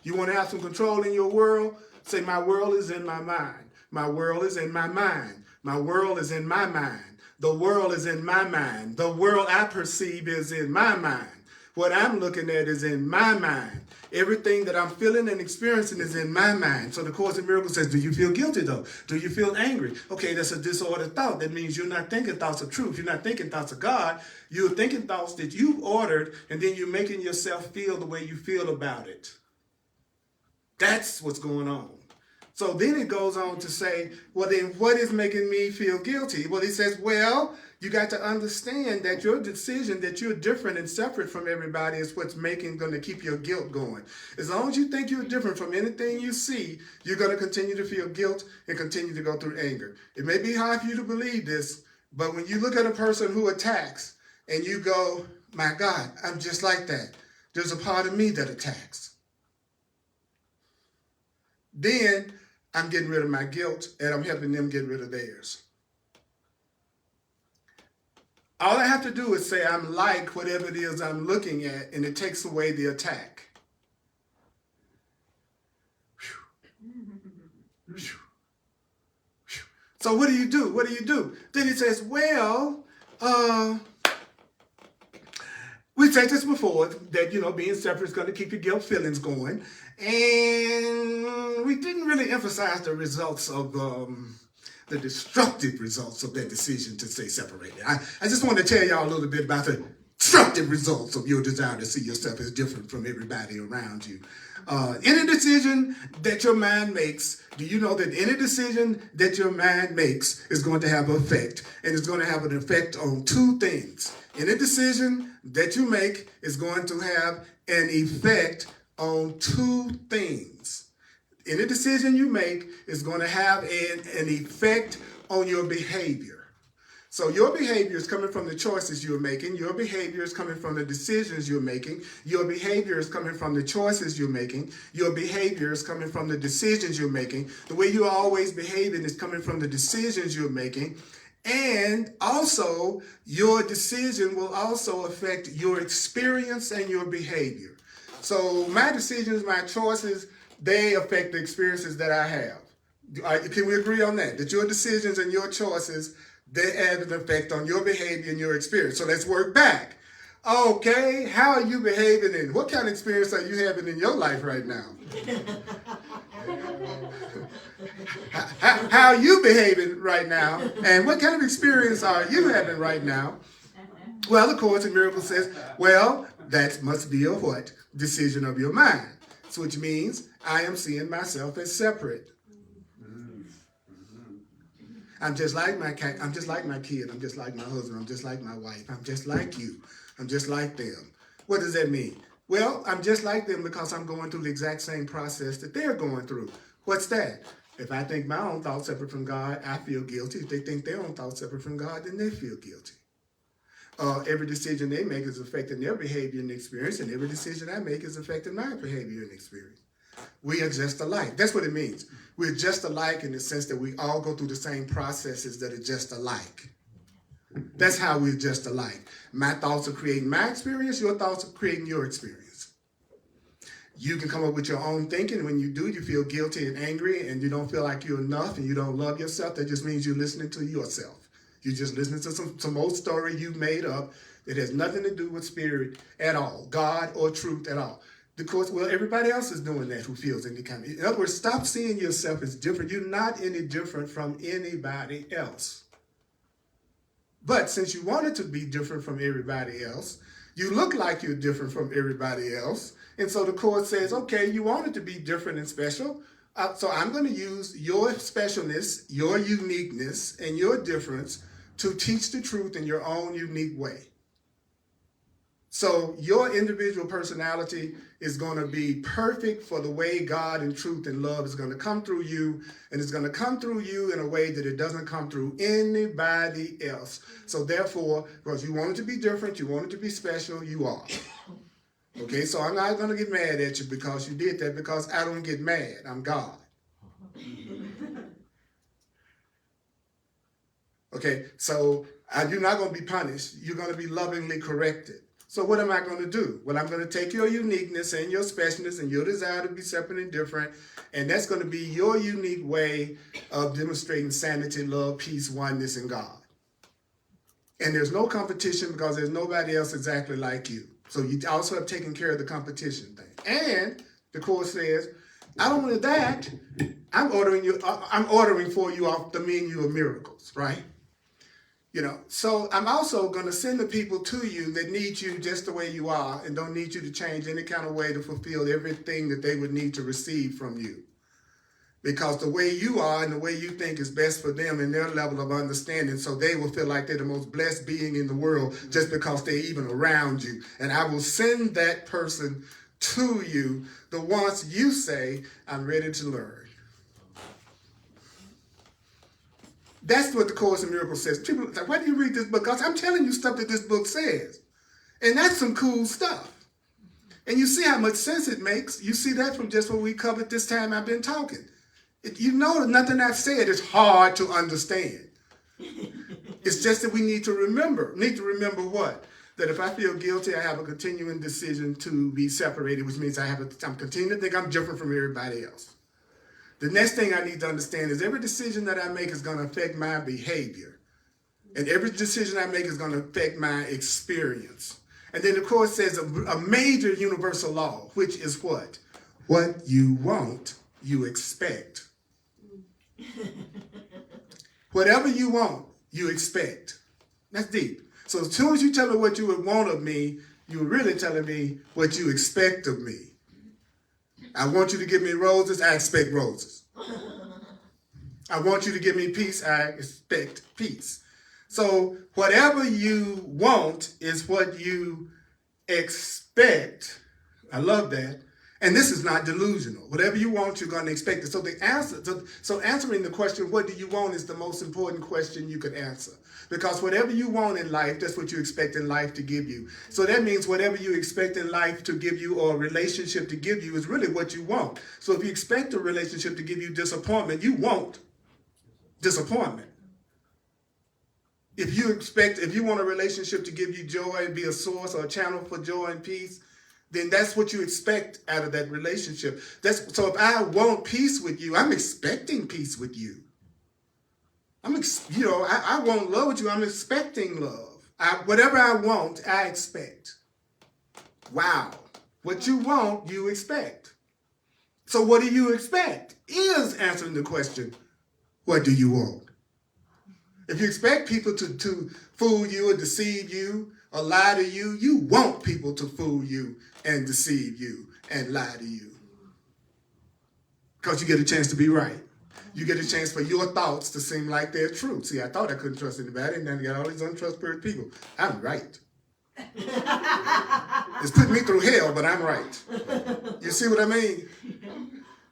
You want to have some control in your world? Say, my world is in my mind. My world is in my mind. My world is in my mind. The world is in my mind. The world I perceive is in my mind. What I'm looking at is in my mind. Everything that I'm feeling and experiencing is in my mind. So the Course in Miracles says, do you feel guilty though? Do you feel angry? Okay, that's a disordered thought. That means you're not thinking thoughts of truth. You're not thinking thoughts of God. You're thinking thoughts that you've ordered, and then you're making yourself feel the way you feel about it. That's what's going on. So then it goes on to say, well, then what is making me feel guilty? Well, he says, well, You got to understand that your decision that you're different and separate from everybody is what's going to keep your guilt going. As long as you think you're different from anything you see, you're going to continue to feel guilt and continue to go through anger. It may be hard for you to believe this, but when you look at a person who attacks and you go, my God, I'm just like that. There's a part of me that attacks. Then I'm getting rid of my guilt and I'm helping them get rid of theirs. All I have to do is say I'm like whatever it is I'm looking at, and it takes away the attack. So what do you do? What do you do? Then he says, well, we said this before, that, being separate is going to keep your guilt feelings going. And we didn't really emphasize the results of the destructive results of that decision to stay separated. I just want to tell y'all a little bit about the destructive results of your desire to see yourself as different from everybody around you. Any decision that your mind makes, do you know that any decision that your mind makes is going to have an effect? And it's going to have an effect on two things. Any decision that you make is going to have an effect on two things. Any decision you make is going to have an effect on your behavior. So your behavior is coming from the choices you're making. Your behavior is coming from the decisions you're making. Your behavior is coming from the choices you're making. Your behavior is coming from the decisions you're making. The way you're always behaving is coming from the decisions you're making. And also, your decision will also affect your experience and your behavior. So my decisions, my choices, they affect the experiences that I have. Can we agree on that? That your decisions and your choices, they have an effect on your behavior and your experience. So let's work back. Okay, how are you behaving and what kind of experience are you having in your life right now? How are you behaving right now? And what kind of experience are you having right now? Well, of course, the miracle says, well, that must be a what? Decision of your mind. So which means I am seeing myself as separate. I'm just like my cat. I'm just like my kid. I'm just like my husband. I'm just like my wife. I'm just like you. I'm just like them. What does that mean? Well, I'm just like them because I'm going through the exact same process that they're going through. What's that? If I think my own thoughts separate from God, I feel guilty. If they think their own thoughts separate from God, then they feel guilty. Every decision they make is affecting their behavior and experience, and every decision I make is affecting my behavior and experience. We are just alike. That's what it means. We're just alike in the sense that we all go through the same processes that are just alike. That's how we're just alike. My thoughts are creating my experience. Your thoughts are creating your experience. You can come up with your own thinking. When you do, you feel guilty and angry, and you don't feel like you're enough, and you don't love yourself. That just means you're listening to yourself. You're just listening to some old story you made up that has nothing to do with spirit at all, God or truth at all. Because, well, everybody else is doing that who feels any kind of... In other words, stop seeing yourself as different. You're not any different from anybody else. But since you wanted to be different from everybody else, you look like you're different from everybody else. And so the court says, okay, you wanted to be different and special. So I'm going to use your specialness, your uniqueness, and your difference to teach the truth in your own unique way. So your individual personality is going to be perfect for the way God and truth and love is going to come through you, and it's going to come through you in a way that it doesn't come through anybody else. So therefore, because you wanted to be different, you wanted to be special, you are. Okay, so I'm not going to get mad at you because you did that, because I don't get mad. I'm God. Okay, so you're not going to be punished. You're going to be lovingly corrected. So what am I going to do? Well, I'm going to take your uniqueness and your specialness and your desire to be separate and different, and that's going to be your unique way of demonstrating sanity, love, peace, oneness, and God. And there's no competition because there's nobody else exactly like you. So you also have taken care of the competition thing. And the court says, not only that, I'm ordering for you off the menu of miracles, right? So I'm also going to send the people to you that need you just the way you are and don't need you to change any kind of way to fulfill everything that they would need to receive from you. Because the way you are and the way you think is best for them and their level of understanding, so they will feel like they're the most blessed being in the world just because they're even around you. And I will send that person to you the once you say, I'm ready to learn. That's what the Course in Miracles says. People are like, why do you read this book? Because I'm telling you stuff that this book says. And that's some cool stuff. And you see how much sense it makes. You see that from just what we covered this time I've been talking. You know that nothing I've said is hard to understand. It's just that we need to remember. Need to remember what? That if I feel guilty, I have a continuing decision to be separated, which means I'm continuing to think I'm different from everybody else. The next thing I need to understand is every decision that I make is going to affect my behavior. And every decision I make is going to affect my experience. And then the Course says a major universal law, which is what? What you want, you expect. Whatever you want, you expect. That's deep. So as soon as you tell me what you would want of me, you're really telling me what you expect of me. I want you to give me roses, I expect roses. I want you to give me peace, I expect peace. So whatever you want is what you expect. I love that. And this is not delusional. Whatever you want, you're going to expect it. So the answer, so answering the question, what do you want, is the most important question you could answer. Because whatever you want in life, that's what you expect in life to give you. So that means whatever you expect in life to give you or a relationship to give you is really what you want. So if you expect a relationship to give you disappointment, you want disappointment. If you want a relationship to give you joy and be a source or a channel for joy and peace, then that's what you expect out of that relationship. So if I want peace with you, I'm expecting peace with you. I want love with you. I'm expecting love. Whatever I want, I expect. Wow. What you want, you expect. So what do you expect is answering the question, what do you want? If you expect people to fool you or deceive you or lie to you, you want people to fool you and deceive you and lie to you. Because you get a chance to be right. You get a chance for your thoughts to seem like they're true. See, I thought I couldn't trust anybody, and then I got all these untrustworthy people. I'm right. It's putting me through hell, but I'm right. You see what I mean?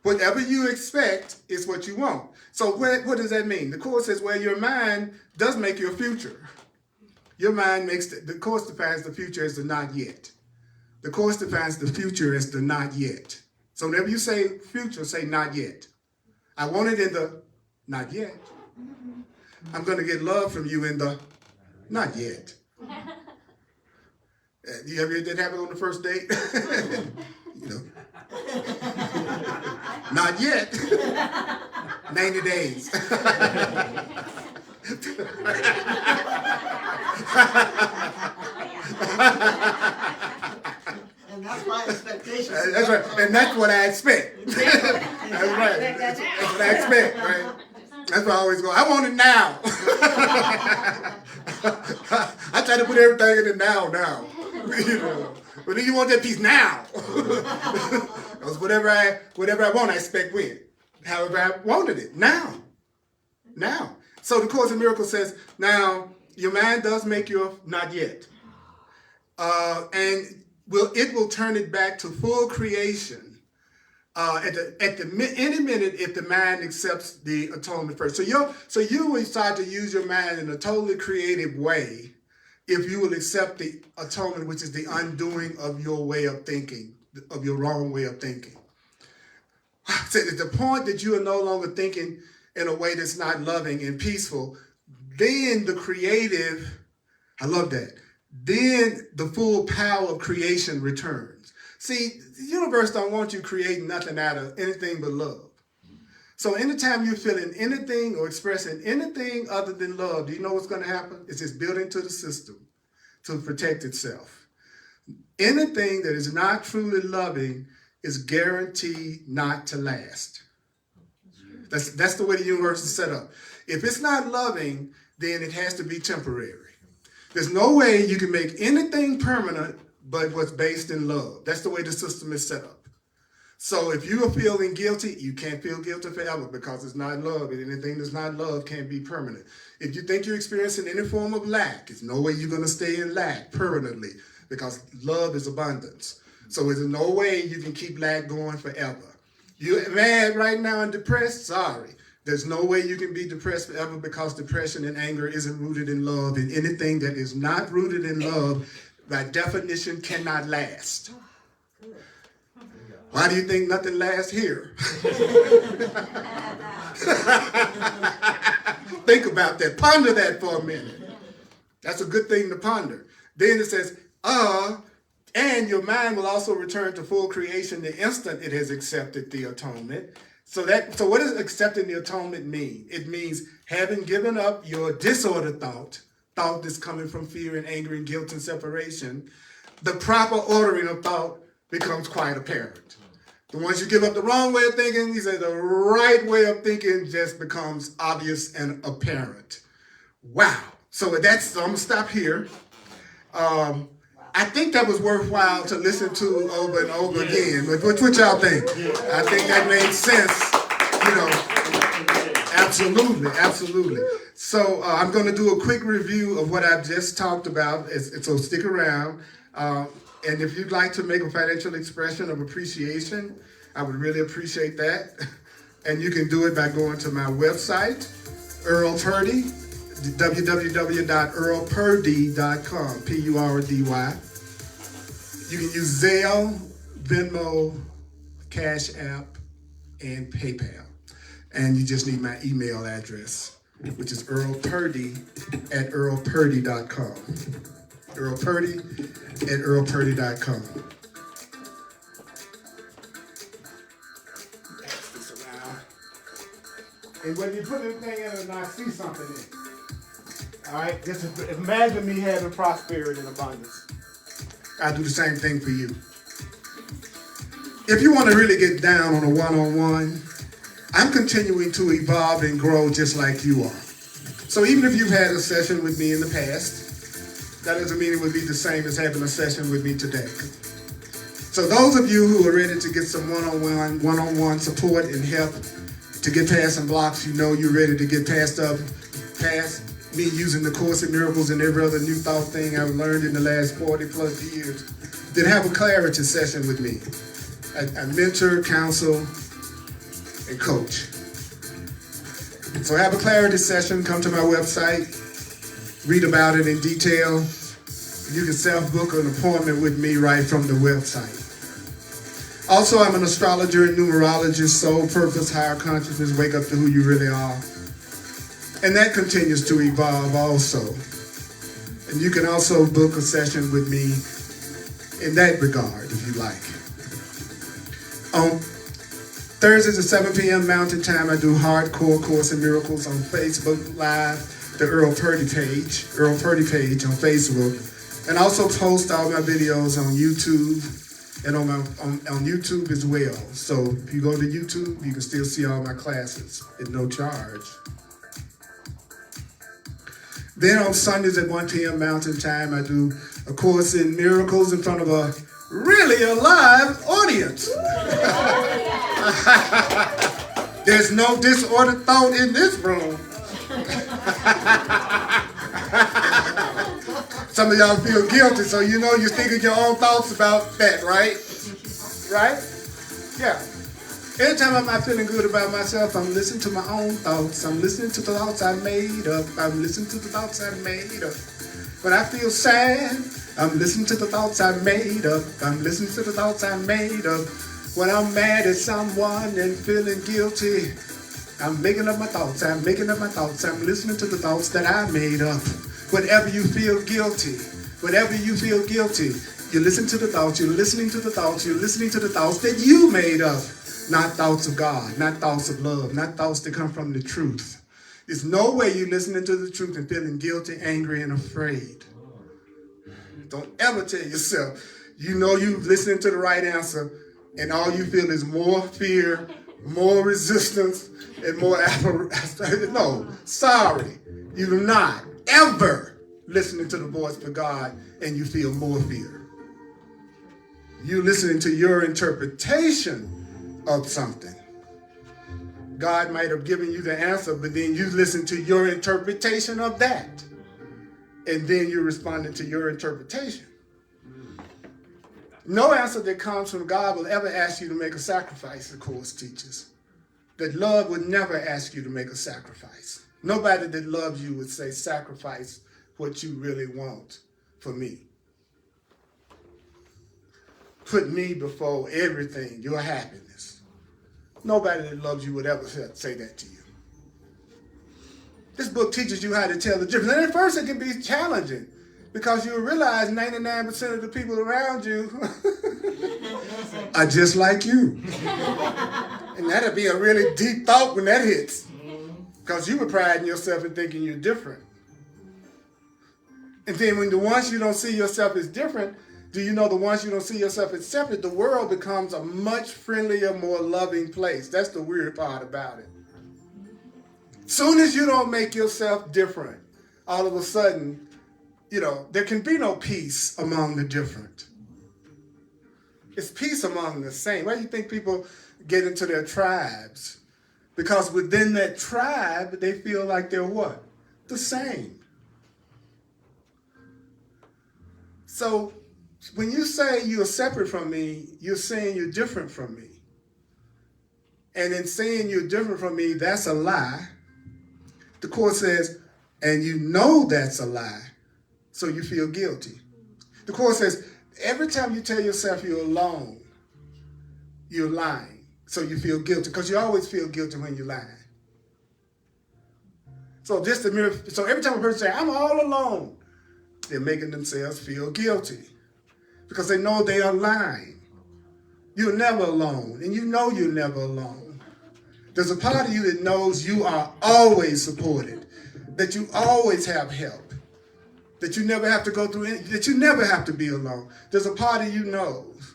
Whatever you expect is what you want. So what does that mean? The Course says, well, your mind does make your future. Your mind makes, the Course defines the future as the not yet. The Course defines the future as the not yet. So whenever you say future, say not yet. I want it in the not yet. I'm going to get love from you in the not yet. You ever had that happen on the first date? You know. Not yet. 90 days. And that's my expectation. That's right. And that's what I expect. That's right. That's what I expect, right? That's why I always go, I want it now. I try to put everything in the now. You know. But then you want that peace now. Because whatever I want, I expect when. However I wanted it. Now. So the Course in Miracles says, now, your mind does make your not yet. And it will turn it back to full creation any minute if the mind accepts the atonement first. So you will start to use your mind in a totally creative way if you will accept the atonement, which is the undoing of your way of thinking, of your wrong way of thinking. So at the point that you are no longer thinking in a way that's not loving and peaceful, then the creative, I love that, then the full power of creation returns. See, the universe don't want you creating nothing out of anything but love. So anytime you're feeling anything or expressing anything other than love, do you know what's going to happen? It's just built into the system to protect itself. Anything that is not truly loving is guaranteed not to last. That's the way the universe is set up. If it's not loving, then it has to be temporary. There's no way you can make anything permanent but what's based in love. That's the way the system is set up. So if you are feeling guilty, you can't feel guilty forever because it's not love. And anything that's not love can't be permanent. If you think you're experiencing any form of lack, there's no way you're going to stay in lack permanently because love is abundance. So there's no way you can keep lack going forever. You're mad right now and depressed? Sorry. There's no way you can be depressed forever because depression and anger isn't rooted in love. And anything that is not rooted in love, by definition, cannot last. Why do you think nothing lasts here? Think about that. Ponder that for a minute. That's a good thing to ponder. Then it says, and your mind will also return to full creation the instant it has accepted the atonement. So what does accepting the atonement mean? It means having given up your disordered thought that's coming from fear and anger and guilt and separation, the proper ordering of thought becomes quite apparent. The ones you give up the wrong way of thinking, he said the right way of thinking just becomes obvious and apparent. Wow. So I'm going to stop here. I think that was worthwhile to listen to over and over again. What y'all think? I think that made sense. Absolutely, absolutely. So I'm going to do a quick review of what I've just talked about. So stick around. And if you'd like to make a financial expression of appreciation, I would really appreciate that. And you can do it by going to my website, Earl Purdy, www.earlpurdy.com, Purdy. You can use Zelle, Venmo, Cash App, and PayPal. And you just need my email address, which is earlpurdy@earlpurdy.com. earlpurdy@earlpurdy.com. Pass this around. And when you put anything in it, and I see something in it. All right, just imagine me having prosperity and abundance. I do the same thing for you. If you want to really get down on a one-on-one, I'm continuing to evolve and grow just like you are. So even if you've had a session with me in the past, that doesn't mean it would be the same as having a session with me today. So those of you who are ready to get some one-on-one support and help to get past some blocks, you're ready to get past me using the Course in Miracles and every other new thought thing I've learned in the last 40 plus years, then have a clarity session with me. I mentor, counsel, and coach. So have a clarity session, come to my website, read about it in detail. You can self-book an appointment with me right from the website. Also, I'm an astrologer and numerologist, soul purpose, higher consciousness, wake up to who you really are. And that continues to evolve also. And you can also book a session with me in that regard, if you like. On Thursdays at 7 p.m. Mountain Time, I do hardcore Course in Miracles on Facebook Live, the Earl Purdy page on Facebook, and also post all my videos on YouTube and on YouTube as well. So if you go to YouTube, you can still see all my classes at no charge. Then on Sundays at 1 p.m. Mountain Time, I do a Course in Miracles in front of a really alive audience. There's no disordered thought in this room. Some of y'all feel guilty, so you're thinking your own thoughts about that, right? Right? Yeah. Anytime I'm not feeling good about myself, I'm listening to my own thoughts. I'm listening to the thoughts I made up. I'm listening to the thoughts I made up. When I feel sad, I'm listening to the thoughts I made up. I'm listening to the thoughts I made up. When I'm mad at someone and feeling guilty, I'm making up my thoughts. I'm making up my thoughts. I'm listening to the thoughts that I made up. Whenever you feel guilty, you listen to the thoughts. You're listening to the thoughts. You're listening to the thoughts that you made up. Not thoughts of God, not thoughts of love, not thoughts that come from the truth. There's no way you're listening to the truth and feeling guilty, angry, and afraid. Don't ever tell yourself, you're listening to the right answer, and all you feel is more fear, more resistance, and more No, sorry. You're not ever listening to the voice of God, and you feel more fear. You're listening to your interpretation of something. God might have given you the answer, but then you listen to your interpretation of that. And then you responded to your interpretation. No answer that comes from God will ever ask you to make a sacrifice, the Course teaches. That love would never ask you to make a sacrifice. Nobody that loves you would say, sacrifice what you really want for me. Put me before everything, your happiness. Nobody that loves you would ever say that to you. This book teaches you how to tell the difference. And at first it can be challenging because you realize 99% of the people around you are just like you. And that'll be a really deep thought when that hits. Because you were priding yourself in thinking you're different. And then when the ones you don't see yourself as different, do you know the ones you don't see yourself as separate, the world becomes a much friendlier, more loving place. That's the weird part about it. Soon as you don't make yourself different, all of a sudden, there can be no peace among the different. It's peace among the same. Why do you think people get into their tribes? Because within that tribe, they feel like they're what? The same. So when you say you're separate from me, you're saying you're different from me. And in saying you're different from me, that's a lie. The Course says, and you know that's a lie, so you feel guilty. The Course says, every time you tell yourself you're alone, you're lying, so you feel guilty, because you always feel guilty when you're lying. So every time a person says, I'm all alone, they're making themselves feel guilty, because they know they are lying. You're never alone, and you know you're never alone. There's a part of you that knows you are always supported, that you always have help, that you never have to go through anything, that you never have to be alone. There's a part of you knows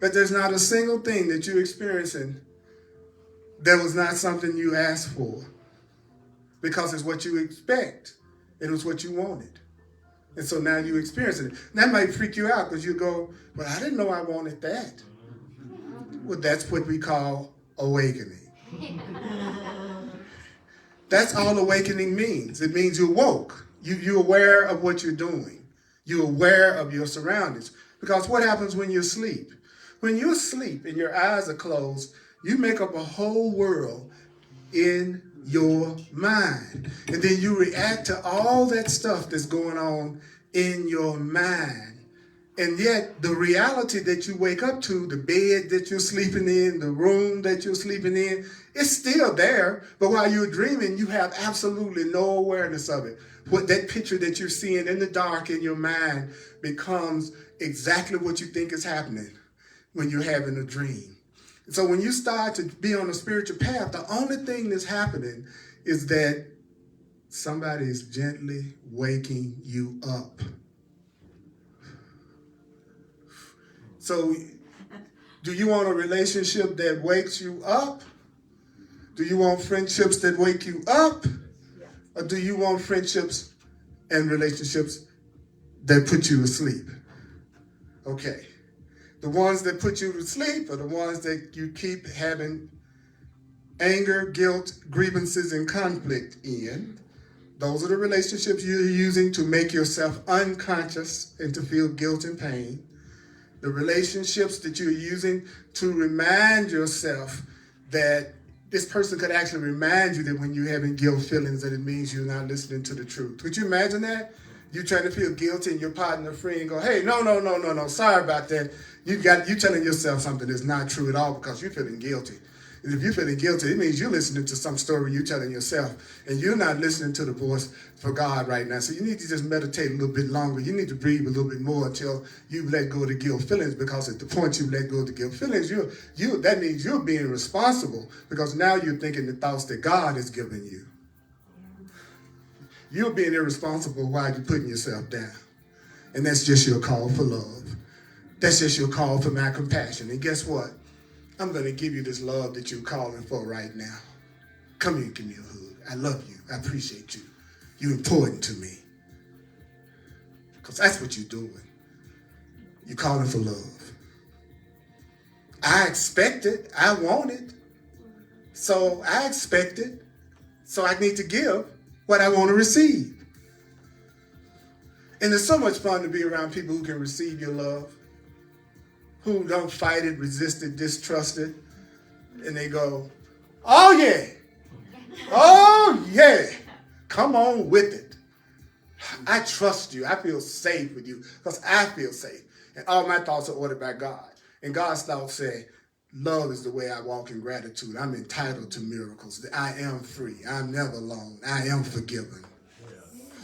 that there's not a single thing that you're experiencing that was not something you asked for, because it's what you expect. It was what you wanted. And so now you're experiencing it. That might freak you out because you go, well, I didn't know I wanted that. Well, that's what we call awakening. That's all awakening means. It means you're woke. You're aware of what you're doing. You're aware of your surroundings. Because what happens when you asleep? When you're asleep and your eyes are closed, you make up a whole world in your mind. And then you react to all that stuff that's going on in your mind. And yet the reality that you wake up to, the bed that you're sleeping in, the room that you're sleeping in, it's still there. But while you're dreaming, you have absolutely no awareness of it. What that picture that you're seeing in the dark in your mind becomes exactly what you think is happening when you're having a dream. So when you start to be on a spiritual path, the only thing that's happening is that somebody is gently waking you up. So do you want a relationship that wakes you up? Do you want friendships that wake you up? Or do you want friendships and relationships that put you to sleep? Okay. The ones that put you to sleep are the ones that you keep having anger, guilt, grievances, and conflict in. Those are the relationships you're using to make yourself unconscious and to feel guilt and pain. The relationships that you're using to remind yourself that this person could actually remind you that when you're having guilt feelings that it means you're not listening to the truth. Could you imagine that? You trying to feel guilty and your partner or friend go, hey, no, sorry about that. You telling yourself something that's not true at all because you're feeling guilty. And if you're feeling guilty, it means you're listening to some story you're telling yourself, and you're not listening to the voice for God right now. So you need to just meditate a little bit longer. You need to breathe a little bit more until you let go of the guilt feelings, because at the point you let go of the guilt feelings, that means you're being responsible, because now you're thinking the thoughts that God has given you. You're being irresponsible while you're putting yourself down. And that's just your call for love. That's just your call for my compassion. And guess what? I'm going to give you this love that you're calling for right now. Come here and give me a hug. I love you. I appreciate you. You're important to me. Because that's what you're doing. You're calling for love. I expect it. I want it. So I expect it. So I need to give what I want to receive. And it's so much fun to be around people who can receive your love, who don't fight it, resist it, distrust it. And they go, oh yeah, oh yeah, come on with it. I trust you. I feel safe with you because I feel safe. And all my thoughts are ordered by God. And God's thoughts say, love is the way I walk in gratitude. I'm entitled to miracles. I am free. I'm never alone. I am forgiven.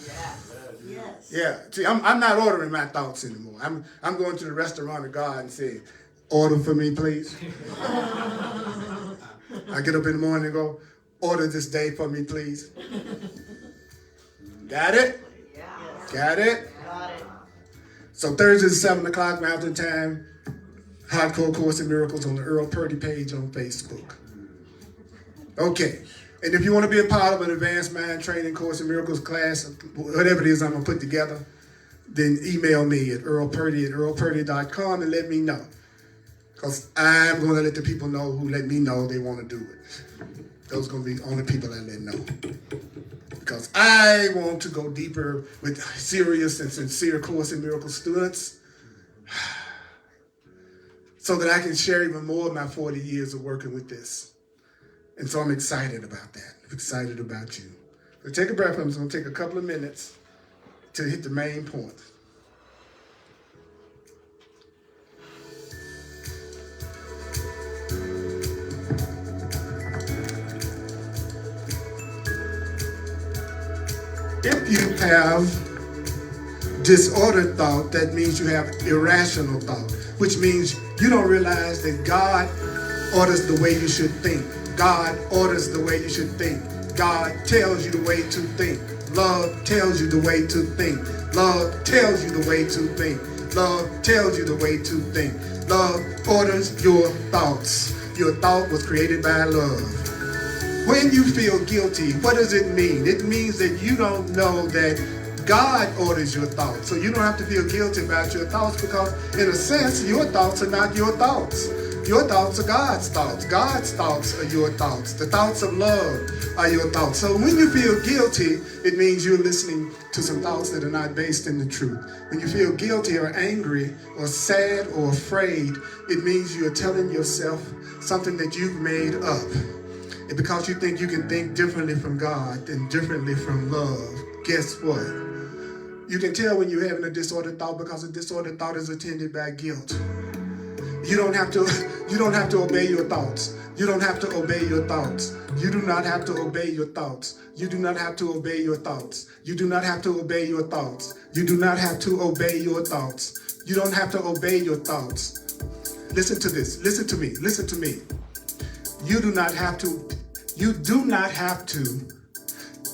Yes. Yeah. See, I'm not ordering my thoughts anymore. I'm going to the restaurant of God and say, order for me, please. I get up in the morning and go, order this day for me, please. Got it? Got it? Got it. So Thursday, 7 o'clock Mountain Time, Hardcore Course in Miracles on the Earl Purdy page on Facebook. Okay. And if you want to be a part of an advanced mind training Course in Miracles class, whatever it is I'm going to put together, then email me at earlpurdy@earlpurdy.com and let me know. Because I'm going to let the people know who let me know they want to do it. Those are going to be the only people I let know. Because I want to go deeper with serious and sincere Course in Miracles students so that I can share even more of my 40 years of working with this. And so I'm excited about that. I'm excited about you. So take a breath. I'm just going to take a couple of minutes to hit the main point. If you have disordered thought, that means you have irrational thought, which means you don't realize that God orders the way you should think. God orders the way you should think. God tells you the way to think. Love tells you the way to think. Love tells you the way to think. Love tells you the way to think. Love orders your thoughts. Your thought was created by love. When you feel guilty, what does it mean? It means that you don't know that God orders your thoughts. So you don't have to feel guilty about your thoughts because, in a sense, your thoughts are not your thoughts. Your thoughts are God's thoughts. God's thoughts are your thoughts. The thoughts of love are your thoughts. So when you feel guilty, it means you're listening to some thoughts that are not based in the truth. When you feel guilty or angry or sad or afraid, it means you're telling yourself something that you've made up. And because you think you can think differently from God and differently from love, guess what? You can tell when you're having a disordered thought because a disordered thought is attended by guilt. You don't have to obey your thoughts. You don't have to obey your thoughts. You do not have to obey your thoughts. You do not have to obey your thoughts. You do not have to obey your thoughts. You do not have to obey your thoughts. You don't have to obey your thoughts. Listen to this. Listen to me. Listen to me. You do not have to. You do not have to.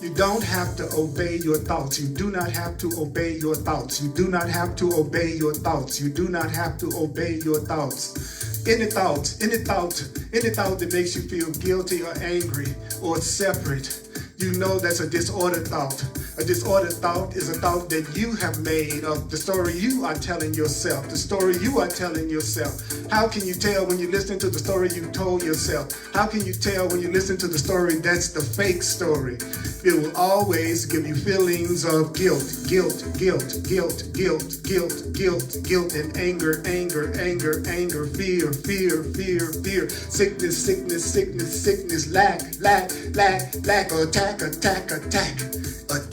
You don't have to obey your thoughts. You do not have to obey your thoughts. You do not have to obey your thoughts. You do not have to obey your thoughts. Any thought that makes you feel guilty or angry or separate, you know that's a disordered thought. A disordered thought is a thought that you have made of the story you are telling yourself. The story you are telling yourself. How can you tell when you listen to the story you told yourself? How can you tell when you listen to the story that's the fake story? It will always give you feelings of guilt, and anger, fear, sickness, lack,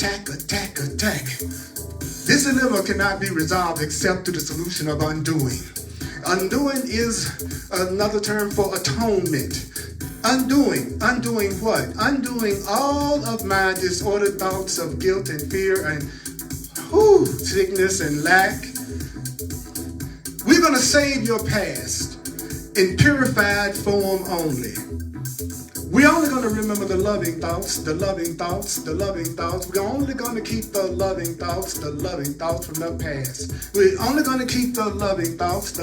attack. This dilemma cannot be resolved except through the solution of undoing. Undoing is another term for atonement. Undoing what? Undoing all of my disordered thoughts of guilt and fear and sickness and lack. We're going to save your past in purified form only. We're only going to remember the loving thoughts. We're only going to keep the loving thoughts from the past. We're only going to keep the loving thoughts.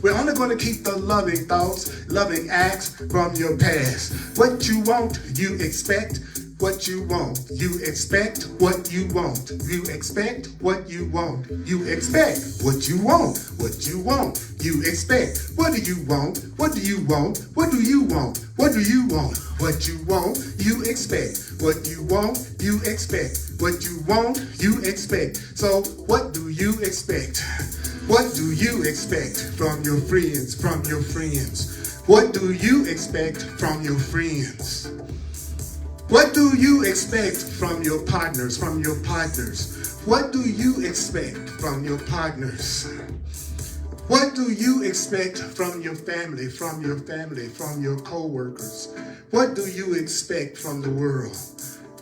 We're only going to keep the loving thoughts, loving acts from your past. What you want, you expect. what you want. You expect what you want. You expect what you want. You expect what you want. What you want. You expect. What do you want? What do you want? What do you want? What do you want? What you want, you expect. What you want, you expect. What you want, you expect. So what do you expect? What do you expect from your friends? From your friends? What do you expect from your friends? What do you expect from your partners? From your partners? What do you expect from your partners? What do you expect from your family? From your family? From your co-workers? What do you expect from the world?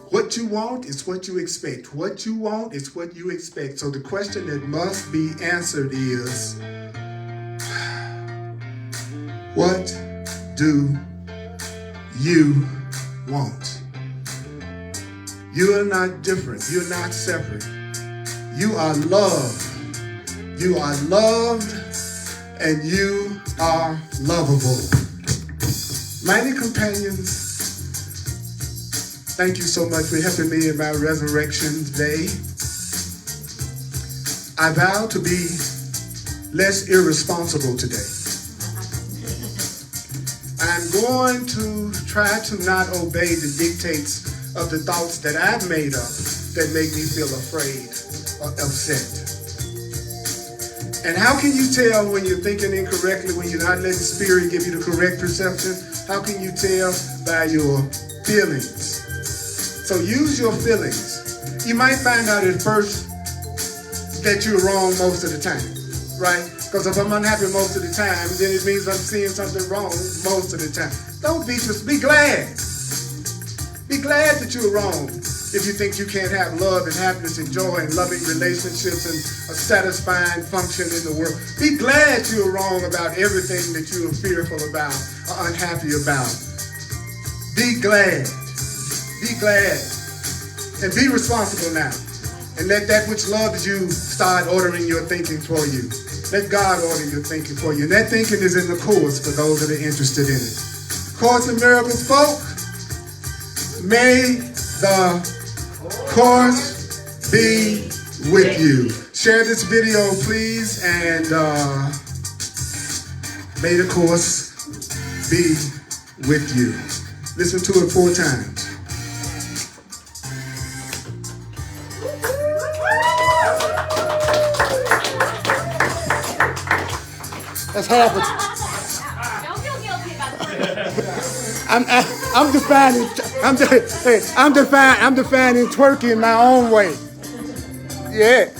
What you want is what you expect. What you want is what you expect. So the question that must be answered is, what do you want? You are not different. You're not separate. You are loved. You are loved and you are lovable. Mighty companions, thank you so much for helping me in my resurrection day. I vow to be less irresponsible today. I'm going to try to not obey the dictates of the thoughts that I've made up that make me feel afraid or upset. And how can you tell when you're thinking incorrectly, when you're not letting Spirit give you the correct perception? How can you tell? By your feelings. So use your feelings. You might find out at first that you're wrong most of the time, right? Because if I'm unhappy most of the time, then it means I'm seeing something wrong most of the time. Don't be glad. Be glad that you're wrong. If you think you can't have love and happiness and joy and loving relationships and a satisfying function in the world, be glad you're wrong about everything that you are fearful about or unhappy about. Be glad. Be glad. And be responsible now. And let that which loves you start ordering your thinking for you. Let God order your thinking for you. And that thinking is in the course for those that are interested in it. Course in Miracles, folk. May the course be with you. Share this video, please, and may the course be with you. Listen to it 4 times. That's half it. Don't feel guilty about this. I'm defining twerking my own way. Yeah.